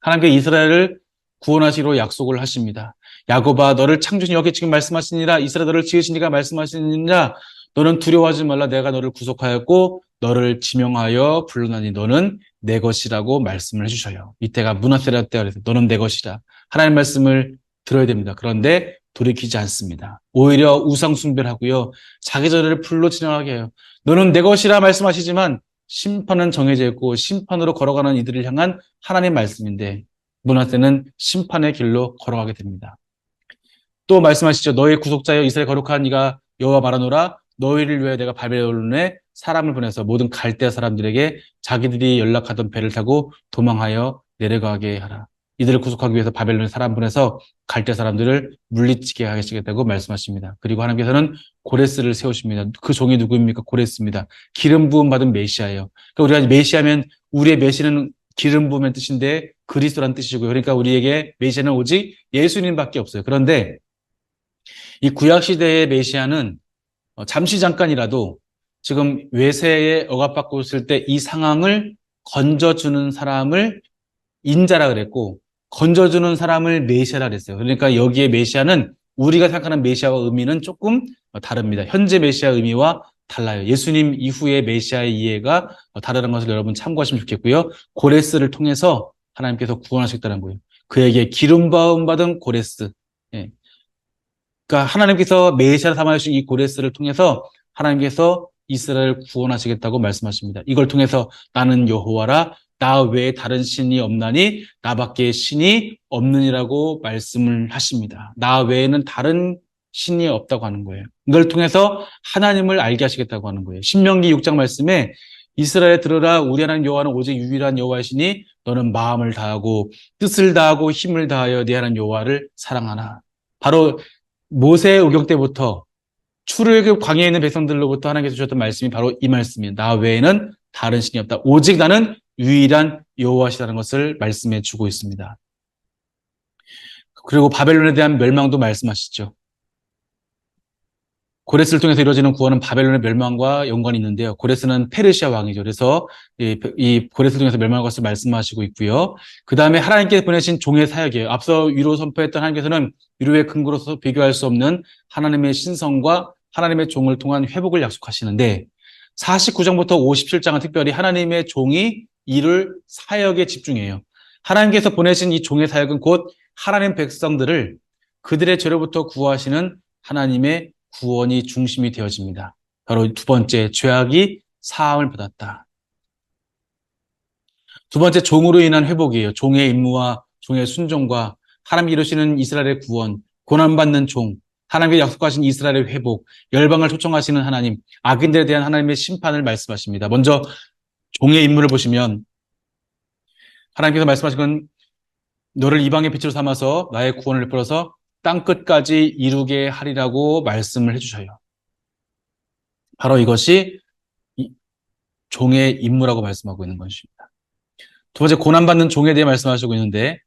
하나님께 이스라엘을 구원하시기로 약속을 하십니다. 야곱아, 너를 창조신 여기 지금 말씀하시니라, 이스라엘 너를 지으신 이가 말씀하시니라, 너는 두려워하지 말라, 내가 너를 구속하였고 너를 지명하여 불러나니 너는 내 것이라고 말씀을 해주셔요. 이때가 문하세라 때가 그래서 너는 내 것이라 하나님 말씀을 들어야 됩니다. 그런데 돌이키지 않습니다. 오히려 우상 숭배를 하고요, 자기 전을 풀로 진행하게 해요. 너는 내 것이라 말씀하시지만 심판은 정해져 있고 심판으로 걸어가는 이들을 향한 하나님의 말씀인데, 문하세는 심판의 길로 걸어가게 됩니다. 또 말씀하시죠. 너의 구속자여 이스라엘 거룩한 이가 여호와 말하노라, 너희를 위하여 내가 바벨론에 사람을 보내서 모든 갈대아 사람들에게 자기들이 연락하던 배를 타고 도망하여 내려가게 하라. 이들을 구속하기 위해서 바벨론에 사람 보내서 갈대아 사람들을 물리치게 하시겠다고 말씀하십니다. 그리고 하나님께서는 고레스를 세우십니다. 그 종이 누구입니까? 고레스입니다. 기름 부음 받은 메시아예요. 그러니까 우리가 메시아면, 우리의 메시는 기름 부음의 뜻인데 그리스도란 뜻이고요. 그러니까 우리에게 메시아는 오직 예수님밖에 없어요. 그런데 이 구약 시대의 메시아는 잠시 잠깐이라도 지금 외세에 억압받고 있을 때 이 상황을 건져주는 사람을 인자라 그랬고, 건져주는 사람을 메시아라 그랬어요. 그러니까 여기에 메시아는 우리가 생각하는 메시아와 의미는 조금 다릅니다. 현재 메시아 의미와 달라요. 예수님 이후의 메시아의 이해가 다르다는 것을 여러분 참고하시면 좋겠고요. 고레스를 통해서 하나님께서 구원하시겠다는 거예요. 그에게 기름 부음 받은 고레스. 예. 그러니까 하나님께서 메시아로 삼아주신 이 고레스를 통해서 하나님께서 이스라엘을 구원하시겠다고 말씀하십니다. 이걸 통해서 나는 여호와라, 나 외에 다른 신이 없나니 나밖에 신이 없느니라고 말씀을 하십니다. 나 외에는 다른 신이 없다고 하는 거예요. 이걸 통해서 하나님을 알게 하시겠다고 하는 거예요. 신명기 6장 말씀에 이스라엘에 들으라, 우리 하나님 여호와는 오직 유일한 여호와이시니 너는 마음을 다하고 뜻을 다하고 힘을 다하여 네 하나님 여호와를 사랑하라. 바로 모세의 오경 때부터 출애굽 광야에 있는 백성들로부터 하나님께서 주셨던 말씀이 바로 이 말씀이에요. 나 외에는 다른 신이 없다. 오직 나는 유일한 여호와시라는 것을 말씀해 주고 있습니다. 그리고 바벨론에 대한 멸망도 말씀하시죠. 고레스를 통해서 이루어지는 구원은 바벨론의 멸망과 연관이 있는데요. 고레스는 페르시아 왕이죠. 그래서 이 고레스를 통해서 멸망할 것을 말씀하시고 있고요. 그 다음에 하나님께 보내신 종의 사역이에요. 앞서 위로 선포했던 하나님께서는 위로의 근거로서 비교할 수 없는 하나님의 신성과 하나님의 종을 통한 회복을 약속하시는데, 49장부터 57장은 특별히 하나님의 종이 이룰 사역에 집중해요. 하나님께서 보내신 이 종의 사역은 곧 하나님 백성들을 그들의 죄로부터 구하시는 하나님의 구원이 중심이 되어집니다. 바로 두 번째, 죄악이 사함을 받았다. 두 번째, 종으로 인한 회복이에요. 종의 임무와 종의 순종과 하나님이 이루시는 이스라엘의 구원, 고난받는 종, 하나님께 약속하신 이스라엘의 회복, 열방을 초청하시는 하나님, 악인들에 대한 하나님의 심판을 말씀하십니다. 먼저 종의 임무를 보시면 하나님께서 말씀하신 건 너를 이방의 빛으로 삼아서 나의 구원을 베풀어서 땅끝까지 이루게 하리라고 말씀을 해주셔요. 바로 이것이 종의 임무라고 말씀하고 있는 것입니다. 두 번째, 고난받는 종에 대해 말씀하시고 있는데,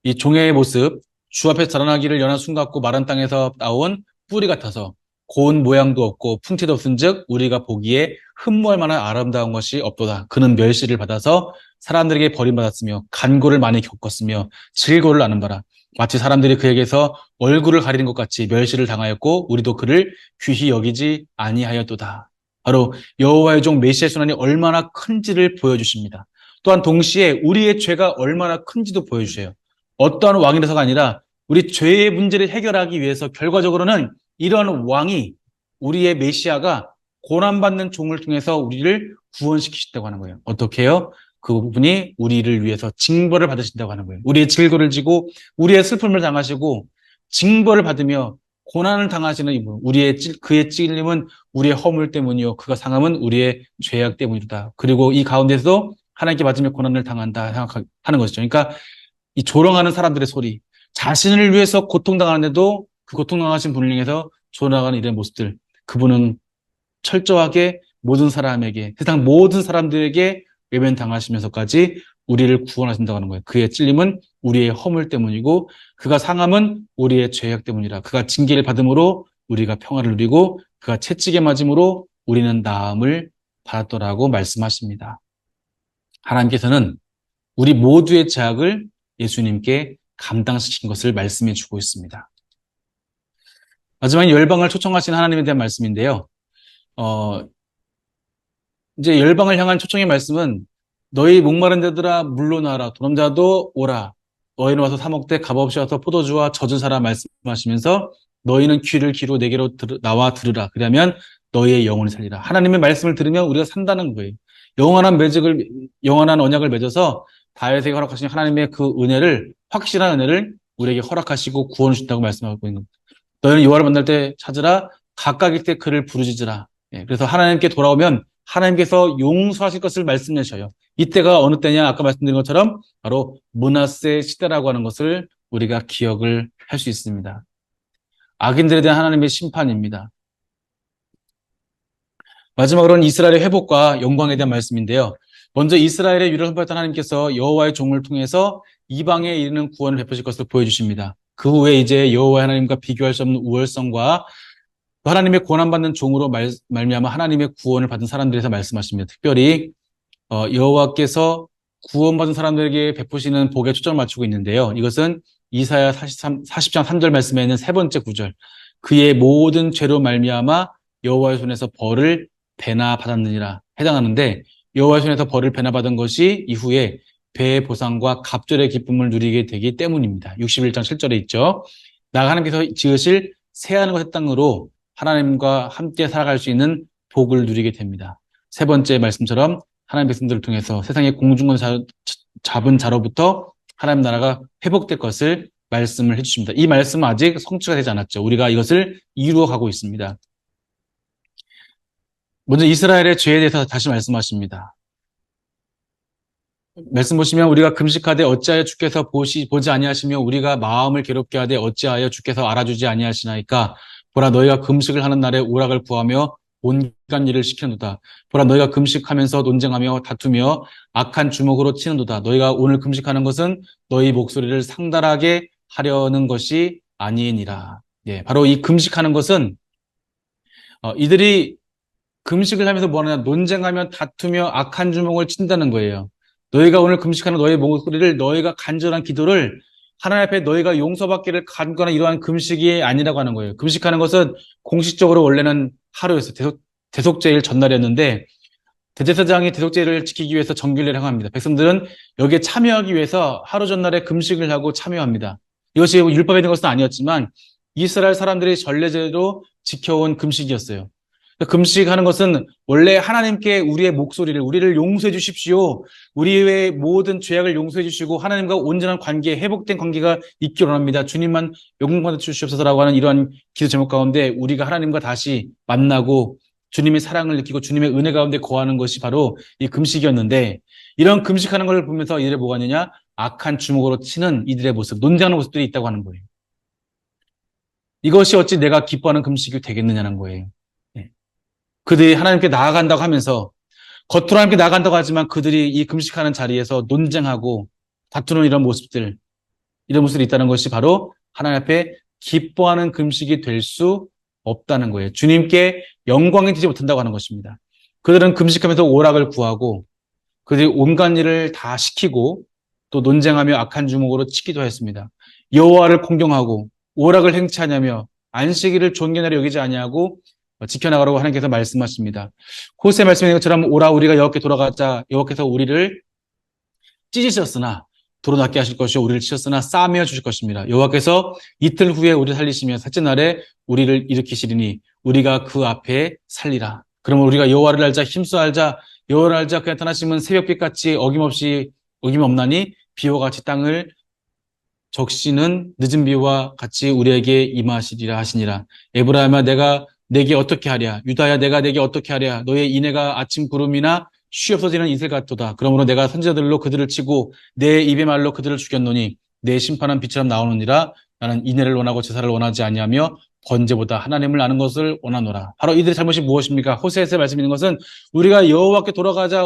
이 종의 모습, 주 앞에 자라나기를 연한 순 같고 마른 땅에서 나온 뿌리 같아서 고운 모양도 없고 풍채도 없은즉 우리가 보기에 흠모할 만한 아름다운 것이 없도다. 그는 멸시를 받아서 사람들에게 버림받았으며 간고를 많이 겪었으며 질고를 아는 바라. 마치 사람들이 그에게서 얼굴을 가리는 것 같이 멸시를 당하였고 우리도 그를 귀히 여기지 아니하였도다. 바로 여호와의 종 메시아의 순환이 얼마나 큰지를 보여주십니다. 또한 동시에 우리의 죄가 얼마나 큰지도 보여주세요. 어떠한 왕이라서가 아니라 우리 죄의 문제를 해결하기 위해서 결과적으로는 이러한 왕이 우리의 메시아가 고난받는 종을 통해서 우리를 구원시키신다고 하는 거예요. 어떻게 해요? 그분이 우리를 위해서 징벌을 받으신다고 하는 거예요. 우리의 질고를 지고 우리의 슬픔을 당하시고 징벌을 받으며 고난을 당하시는 이분, 그의 찔림은 우리의 허물 때문이요, 그가 상함은 우리의 죄악 때문이다. 그리고 이 가운데서 하나님께 맞으며 고난을 당한다 생각하는 것이죠. 그러니까 이 조롱하는 사람들의 소리, 자신을 위해서 고통당하는데도 그 고통당하신 분을 향해서 조롱하는 이런 모습들, 그분은 철저하게 모든 사람에게, 세상 모든 사람들에게 외면당하시면서까지 우리를 구원하신다고 하는 거예요. 그의 찔림은 우리의 허물 때문이고 그가 상함은 우리의 죄악 때문이라. 그가 징계를 받음으로 우리가 평화를 누리고 그가 채찍에 맞음으로 우리는 나음을 받았더라고 말씀하십니다. 하나님께서는 우리 모두의 죄악을 예수님께 감당시킨 것을 말씀해 주고 있습니다. 마지막에 열방을 초청하신 하나님에 대한 말씀인데요. 이제 열방을 향한 초청의 말씀은 너희 목마른 자들아 물러나라, 도nom자도 오라, 너희는 와서 사 먹되 값없이 와서 포도주와 젖은 사라 말씀하시면서 너희는 귀를 기로 내게로 나와 들으라. 그러면 너희의 영혼이 살리라. 하나님의 말씀을 들으면 우리가 산다는 거예요. 영원한 언약을 맺어서 다윗에게 허락하신 하나님의 그 은혜를, 확실한 은혜를 우리에게 허락하시고 구원을 주신다고 말씀하고 있는 겁니다. 너희는 여호와를 만날 때 찾으라, 각각일 때 그를 부르짖으라. 그래서 하나님께 돌아오면 하나님께서 용서하실 것을 말씀하셔요. 이때가 어느 때냐? 아까 말씀드린 것처럼 바로 므낫세 시대라고 하는 것을 우리가 기억을 할 수 있습니다. 악인들에 대한 하나님의 심판입니다. 마지막으로는 이스라엘의 회복과 영광에 대한 말씀인데요. 먼저 이스라엘의 유를 선포했던 하나님께서 여호와의 종을 통해서 이방에 이르는 구원을 베푸실 것을 보여주십니다. 그 후에 이제 여호와 하나님과 비교할 수 없는 우월성과 하나님의 고난받는 종으로 말미암아 하나님의 구원을 받은 사람들에 대해서 말씀하십니다. 특별히 여호와께서 구원받은 사람들에게 베푸시는 복에 초점을 맞추고 있는데요. 이것은 이사야 40장 3절 말씀에 있는 세 번째 구절, 그의 모든 죄로 말미암아 여호와의 손에서 벌을 배나 받았느니라 해당하는데, 여호와의 손에서 벌을 배나 받은 것이 이후에 배의 보상과 갑절의 기쁨을 누리게 되기 때문입니다. 61장 7절에 있죠. 나 하나님께서 지으실 새하늘 과 새 땅으로 하나님과 함께 살아갈 수 있는 복을 누리게 됩니다. 세 번째 말씀처럼 하나님 백성들을 통해서 세상의 공중권 잡은 자로부터 하나님 나라가 회복될 것을 말씀을 해주십니다. 이 말씀은 아직 성취가 되지 않았죠. 우리가 이것을 이루어 가고 있습니다. 먼저 이스라엘의 죄에 대해서 다시 말씀하십니다. 말씀 보시면 우리가 금식하되 어찌하여 주께서 보지 아니하시며 우리가 마음을 괴롭게 하되 어찌하여 주께서 알아주지 아니하시나이까. 보라, 너희가 금식을 하는 날에 오락을 구하며 온갖 일을 시키는도다. 보라, 너희가 금식하면서 논쟁하며 다투며 악한 주먹으로 치는도다. 너희가 오늘 금식하는 것은 너희 목소리를 상달하게 하려는 것이 아니니라. 바로 이 금식하는 것은 이들이 금식을 하면서 뭐 하느냐, 논쟁하며 다투며 악한 주먹을 친다는 거예요. 너희가 오늘 금식하는 너희의 목소리를, 너희가 간절한 기도를 하나님 앞에 너희가 용서받기를 간구하는 이러한 금식이 아니라고 하는 거예요. 금식하는 것은 공식적으로 원래는 하루였어요. 대속제일 전날이었는데 대제사장이 대속제를 지키기 위해서 정결례를 행합니다. 백성들은 여기에 참여하기 위해서 하루 전날에 금식을 하고 참여합니다. 이것이 율법에 있는 것은 아니었지만 이스라엘 사람들이 전례제로 지켜온 금식이었어요. 금식하는 것은 원래 하나님께 우리를 용서해 주십시오, 우리의 모든 죄악을 용서해 주시고 하나님과 온전한 관계, 회복된 관계가 있기를 원합니다, 주님만 영광 받아 주시옵소서라고 하는 이러한 기도 제목 가운데 우리가 하나님과 다시 만나고 주님의 사랑을 느끼고 주님의 은혜 가운데 거하는 것이 바로 이 금식이었는데, 이런 금식하는 걸 보면서 이들이 뭐가 있느냐, 악한 주먹으로 치는 이들의 모습, 논쟁하는 모습들이 있다고 하는 거예요. 이것이 어찌 내가 기뻐하는 금식이 되겠느냐는 거예요. 그들이 하나님께 나아간다고 하면서, 겉으로 하나님께 나아간다고 하지만 그들이 이 금식하는 자리에서 논쟁하고 다투는 이런 모습들이 있다는 것이 바로 하나님 앞에 기뻐하는 금식이 될 수 없다는 거예요. 주님께 영광이 되지 못한다고 하는 것입니다. 그들은 금식하면서 오락을 구하고 그들이 온갖 일을 다 시키고 또 논쟁하며 악한 주먹으로 치기도 했습니다. 여호와를 공경하고 오락을 행치하냐며 안식일을 존귀하게 여기지 아니하고 지켜나가라고 하나님께서 말씀하십니다. 호세 말씀인 것처럼 오라 우리가 여호와께 돌아가자. 여호와께서 우리를 찢으셨으나 도로 낫게 하실 것이요 우리를 치셨으나 싸매어 주실 것입니다. 여호와께서 이틀 후에 우리를 살리시며 셋째 날에 우리를 일으키시리니 우리가 그 앞에 살리라. 그러면 우리가 여호와를 알자 힘써 알자. 여호와를 알자 그 나타나시면 새벽빛같이 어김없나니 비와 같이 땅을 적시는 늦은 비와 같이 우리에게 임하시리라 하시니라. 에브라임아 내가 내게 어떻게 하랴. 유다야 내가 내게 어떻게 하랴. 너의 인애가 아침 구름이나 쉬 없어지는 이슬 같도다. 그러므로 내가 선지자들로 그들을 치고 내 입의 말로 그들을 죽였노니 내 심판은 빛처럼 나오느니라. 나는 인애를 원하고 제사를 원하지 아니하며 번제보다 하나님을 아는 것을 원하노라. 바로 이들의 잘못이 무엇입니까? 호세에서 말씀 있는 것은 우리가 여호와께 돌아가자.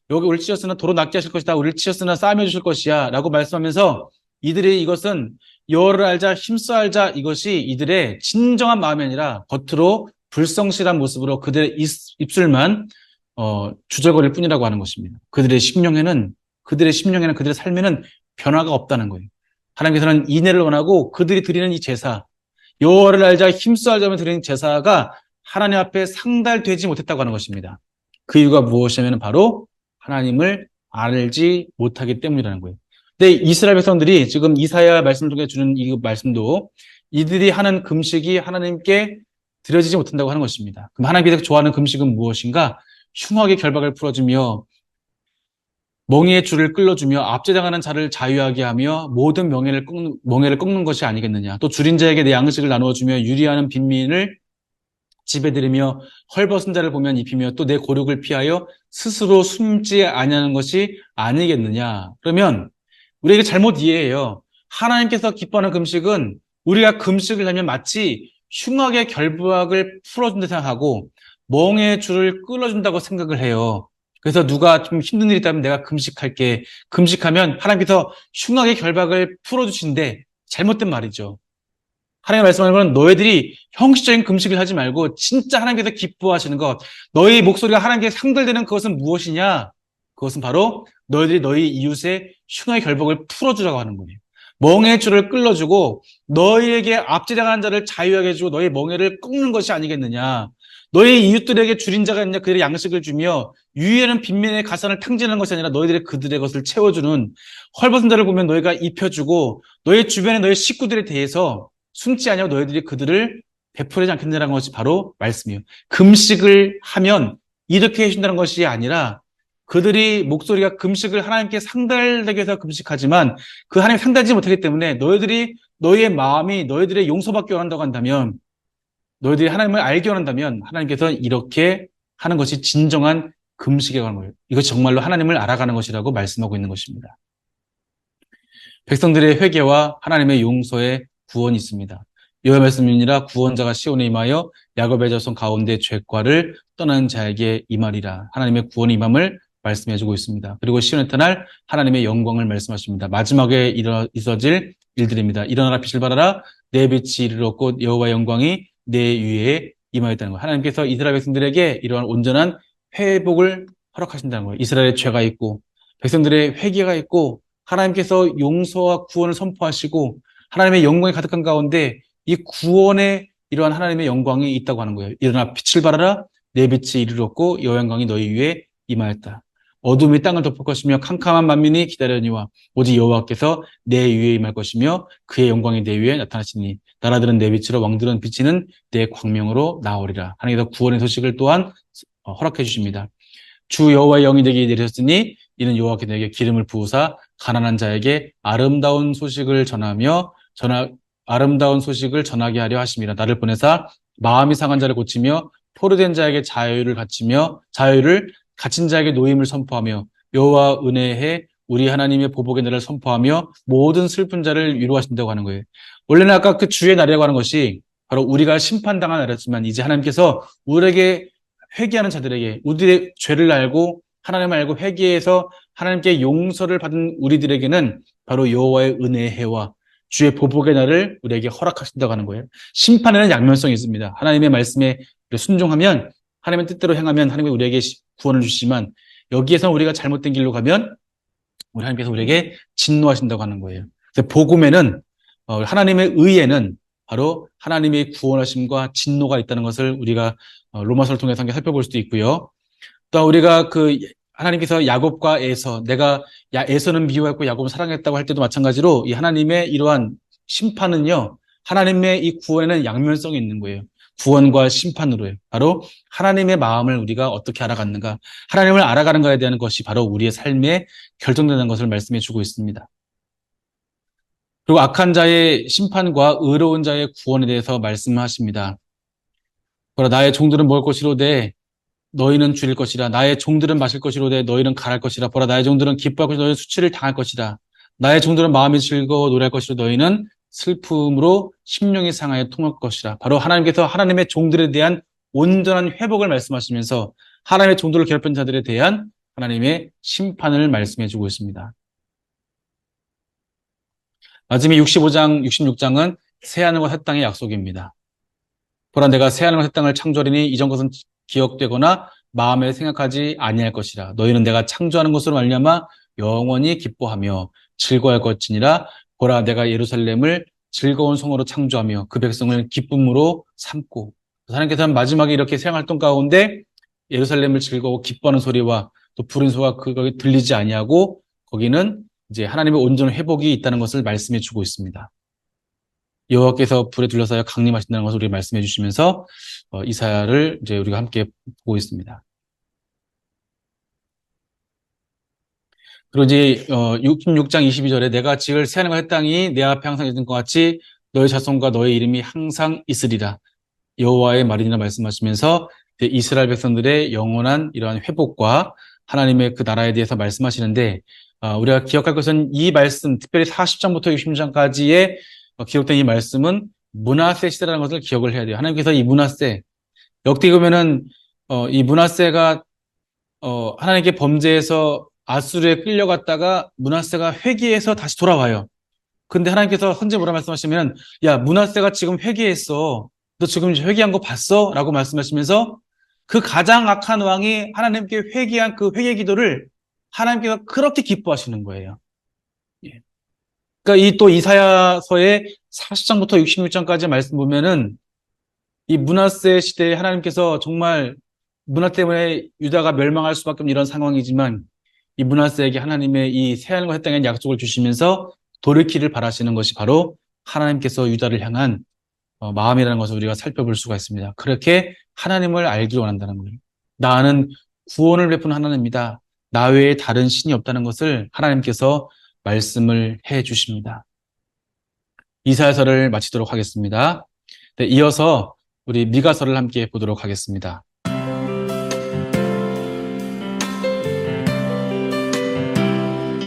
여기 우리를 치셨으나 도로 낫게 하실 것이다. 우리를 치셨으나 싸매어 주실 것이야 라고 말씀하면서 이들이 이것은 여호와를 알자 힘써 알자 이것이 이들의 진정한 마음이 아니라 겉으로 불성실한 모습으로 그들의 입술만 주저거릴 뿐이라고 하는 것입니다. 그들의 심령에는 그들의 삶에는 변화가 없다는 거예요. 하나님께서는 인애를 원하고 그들이 드리는 이 제사, 여호와를 알자 힘써 알자며 드리는 제사가 하나님 앞에 상달되지 못했다고 하는 것입니다. 그 이유가 무엇이냐면 바로 하나님을 알지 못하기 때문이라는 거예요. 근데 이스라엘 백성들이 지금 이사야 말씀을 통해 주는 이 말씀도 이들이 하는 금식이 하나님께 드려지지 못한다고 하는 것입니다. 그럼 하나님께서 좋아하는 금식은 무엇인가? 흉악의 결박을 풀어주며 멍에의 줄을 끌어주며 압제당하는 자를 자유하게 하며 모든 멍에를 꺾는 것이 아니겠느냐. 또 줄인 자에게 내 양식을 나누어주며 유리하는 빈민을 집에 들이며 헐벗은 자를 보면 입히며 또 내 고륙을 피하여 스스로 숨지 아니하는 것이 아니겠느냐. 그러면 우리에게 잘못 이해해요. 하나님께서 기뻐하는 금식은 우리가 금식을 하면 마치 흉악의 결박을 풀어준다 생각하고 멍에 줄을 끌어준다고 생각을 해요. 그래서 누가 좀 힘든 일이 있다면 내가 금식할게. 금식하면 하나님께서 흉악의 결박을 풀어주신데 잘못된 말이죠. 하나님 말씀하는 건 너희들이 형식적인 금식을 하지 말고 진짜 하나님께서 기뻐하시는 것, 너희 목소리가 하나님께 상달되는 그것은 무엇이냐? 그것은 바로 너희들이 너희 이웃의 흉악의 결박을 풀어주라고 하는 거예요. 멍에의 줄을 끌어주고 너희에게 압제당하는 자를 자유하게 해주고 너희 멍에를 꺾는 것이 아니겠느냐. 너희 이웃들에게 줄인 자가 있냐 그들의 양식을 주며 유의하는 빈민의 가산을 탕진하는 것이 아니라 너희들의 그들의 것을 채워주는 헐벗은 자를 보면 너희가 입혀주고 너희 주변의 너희 식구들에 대해서 숨지 아니하고 너희들이 그들을 베풀지 않겠느냐는 것이 바로 말씀이에요. 금식을 하면 이렇게 해준다는 것이 아니라 그들이 목소리가 금식을 하나님께 상달되기 위해서 금식하지만 그 하나님 상달하지 못하기 때문에 너희들이 너희의 마음이 너희들의 용서받기 원한다고 한다면 너희들이 하나님을 알기 원한다면 하나님께서 이렇게 하는 것이 진정한 금식에 관한 거예요. 이것이 정말로 하나님을 알아가는 것이라고 말씀하고 있는 것입니다. 백성들의 회개와 하나님의 용서의 구원이 있습니다. 여호와의 말씀이니라 구원자가 시온에 임하여 야곱의 자손 가운데 죄과를 떠나는 자에게 임하리라. 하나님의 구원이 임함을 말씀해주고 있습니다. 그리고 시온에 나타날 하나님의 영광을 말씀하십니다. 마지막에 있어질 일들입니다. 일어나라 빛을 발하라 내 빛이 이르렀고 여호와의 영광이 내 위에 임하였다는 거예요. 하나님께서 이스라엘 백성들에게 이러한 온전한 회복을 허락하신다는 거예요. 이스라엘의 죄가 있고 백성들의 회개가 있고 하나님께서 용서와 구원을 선포하시고 하나님의 영광이 가득한 가운데 이 구원에 이러한 하나님의 영광이 있다고 하는 거예요. 일어나 빛을 발하라 내 빛이 이르렀고 여호와의 영광이 너희 위에 임하였다. 어둠이 땅을 덮을 것이며 캄캄한 만민이 기다려니와 오직 여호와께서 내 위에 임할 것이며 그의 영광이 내 위에 나타나시니 나라들은 내 빛으로 왕들은 비치는 내 광명으로 나오리라. 하나님께서 구원의 소식을 또한 허락해 주십니다. 주 여호와의 영이 내게 내리셨으니 이는 여호와께 내게 기름을 부으사 가난한 자에게 아름다운 소식을 전하게 하려 하심이라. 나를 보내사 마음이 상한 자를 고치며 포로된 자에게 자유를 갇힌 자에게 노임을 선포하며 여호와 은혜해 우리 하나님의 보복의 날을 선포하며 모든 슬픈 자를 위로하신다고 하는 거예요. 원래는 아까 그 주의 날이라고 하는 것이 바로 우리가 심판당한 날이었지만 이제 하나님께서 우리에게 회개하는 자들에게 우리의 죄를 알고 하나님을 알고 회개해서 하나님께 용서를 받은 우리들에게는 바로 여호와의 은혜의 해와 주의 보복의 날을 우리에게 허락하신다고 하는 거예요. 심판에는 양면성이 있습니다. 하나님의 말씀에 순종하면 하나님의 뜻대로 행하면 하나님이 우리에게 구원을 주시지만 여기에서 우리가 잘못된 길로 가면 우리 하나님께서 우리에게 진노하신다고 하는 거예요. 그래서 복음에는 하나님의 의에는 바로 하나님의 구원하심과 진노가 있다는 것을 우리가 로마서를 통해서 함께 살펴볼 수도 있고요. 또 우리가 하나님께서 야곱과 에서, 내가 에서는 미워했고 야곱을 사랑했다고 할 때도 마찬가지로 이 하나님의 이러한 심판은요, 하나님의 이 구원에는 양면성이 있는 거예요. 구원과 심판으로요. 바로 하나님의 마음을 우리가 어떻게 알아가는가, 하나님을 알아가는가에 대한 것이 바로 우리의 삶에 결정되는 것을 말씀해 주고 있습니다. 그리고 악한 자의 심판과 의로운 자의 구원에 대해서 말씀하십니다. 보라, 나의 종들은 먹을 것이로되 너희는 줄일 것이라. 나의 종들은 마실 것이로되 너희는 갈할 것이라. 보라, 나의 종들은 기뻐할 것이라. 너희는 수치를 당할 것이라. 나의 종들은 마음이 즐거워 노래할 것이라. 너희는 슬픔으로 심령이 상하여 통할 것이라. 바로 하나님께서 하나님의 종들에 대한 온전한 회복을 말씀하시면서 하나님의 종들을 괴롭힌 자들에 대한 하나님의 심판을 말씀해 주고 있습니다. 마지막에 65장, 66장은 새하늘과 새 땅의 약속입니다. 보라, 내가 새하늘과 새 땅을 창조하리니 이전 것은 기억되거나 마음에 생각하지 아니할 것이라. 너희는 내가 창조하는 것으로 말미암아 영원히 기뻐하며 즐거워할 것이니라. 보라, 내가 예루살렘을 즐거운 성으로 창조하며 그 백성을 기쁨으로 삼고. 하나님께서는 마지막에 이렇게 생활동 가운데 예루살렘을 즐거워 기뻐하는 소리와 또 부른 소리가 거기 들리지 아니하고 거기는 이제 하나님의 온전한 회복이 있다는 것을 말씀해 주고 있습니다. 여호와께서 불에 둘러싸여 강림하신다는 것을 우리가 말씀해 주시면서 이사야를 이제 우리가 함께 보고 있습니다. 그리고 이제 66장 22절에 내가 지을 새하늘과 새 땅이 내 앞에 항상 있는 것 같이 너의 자손과 너의 이름이 항상 있으리라. 여호와의 말이니라 말씀하시면서 이스라엘 백성들의 영원한 이러한 회복과 하나님의 그 나라에 대해서 말씀하시는데 우리가 기억할 것은 이 말씀, 특별히 40장부터 60장까지의 기록된 이 말씀은 므낫세 시대라는 것을 기억을 해야 돼요. 하나님께서 이 므낫세, 역대 보면은 이 므낫세가 하나님께 범죄해서 아수르에 끌려갔다가 므낫세가 회개해서 다시 돌아와요. 근데 하나님께서 선지에 뭐라 말씀하시면, 야, 므낫세가 지금 회개했어. 너 지금 회개한 거 봤어? 라고 말씀하시면서 그 가장 악한 왕이 하나님께 회개한 그 회개 기도를 하나님께서 그렇게 기뻐하시는 거예요. 예. 그러니까 이 또 이사야서의 40장부터 66장까지 말씀 보면은 이 므낫세 시대에 하나님께서 정말 므낫 때문에 유다가 멸망할 수밖에 없는 이런 상황이지만 이 므낫세에게 하나님의 이 새하늘과 새 땅의 약속을 주시면서 돌이키를 바라시는 것이 바로 하나님께서 유다를 향한 마음이라는 것을 우리가 살펴볼 수가 있습니다. 그렇게 하나님을 알기를 원한다는 거예요. 나는 구원을 베푸는 하나님이다. 나 외에 다른 신이 없다는 것을 하나님께서 말씀을 해 주십니다. 이사야서를 마치도록 하겠습니다. 네, 이어서 우리 미가서를 함께 보도록 하겠습니다.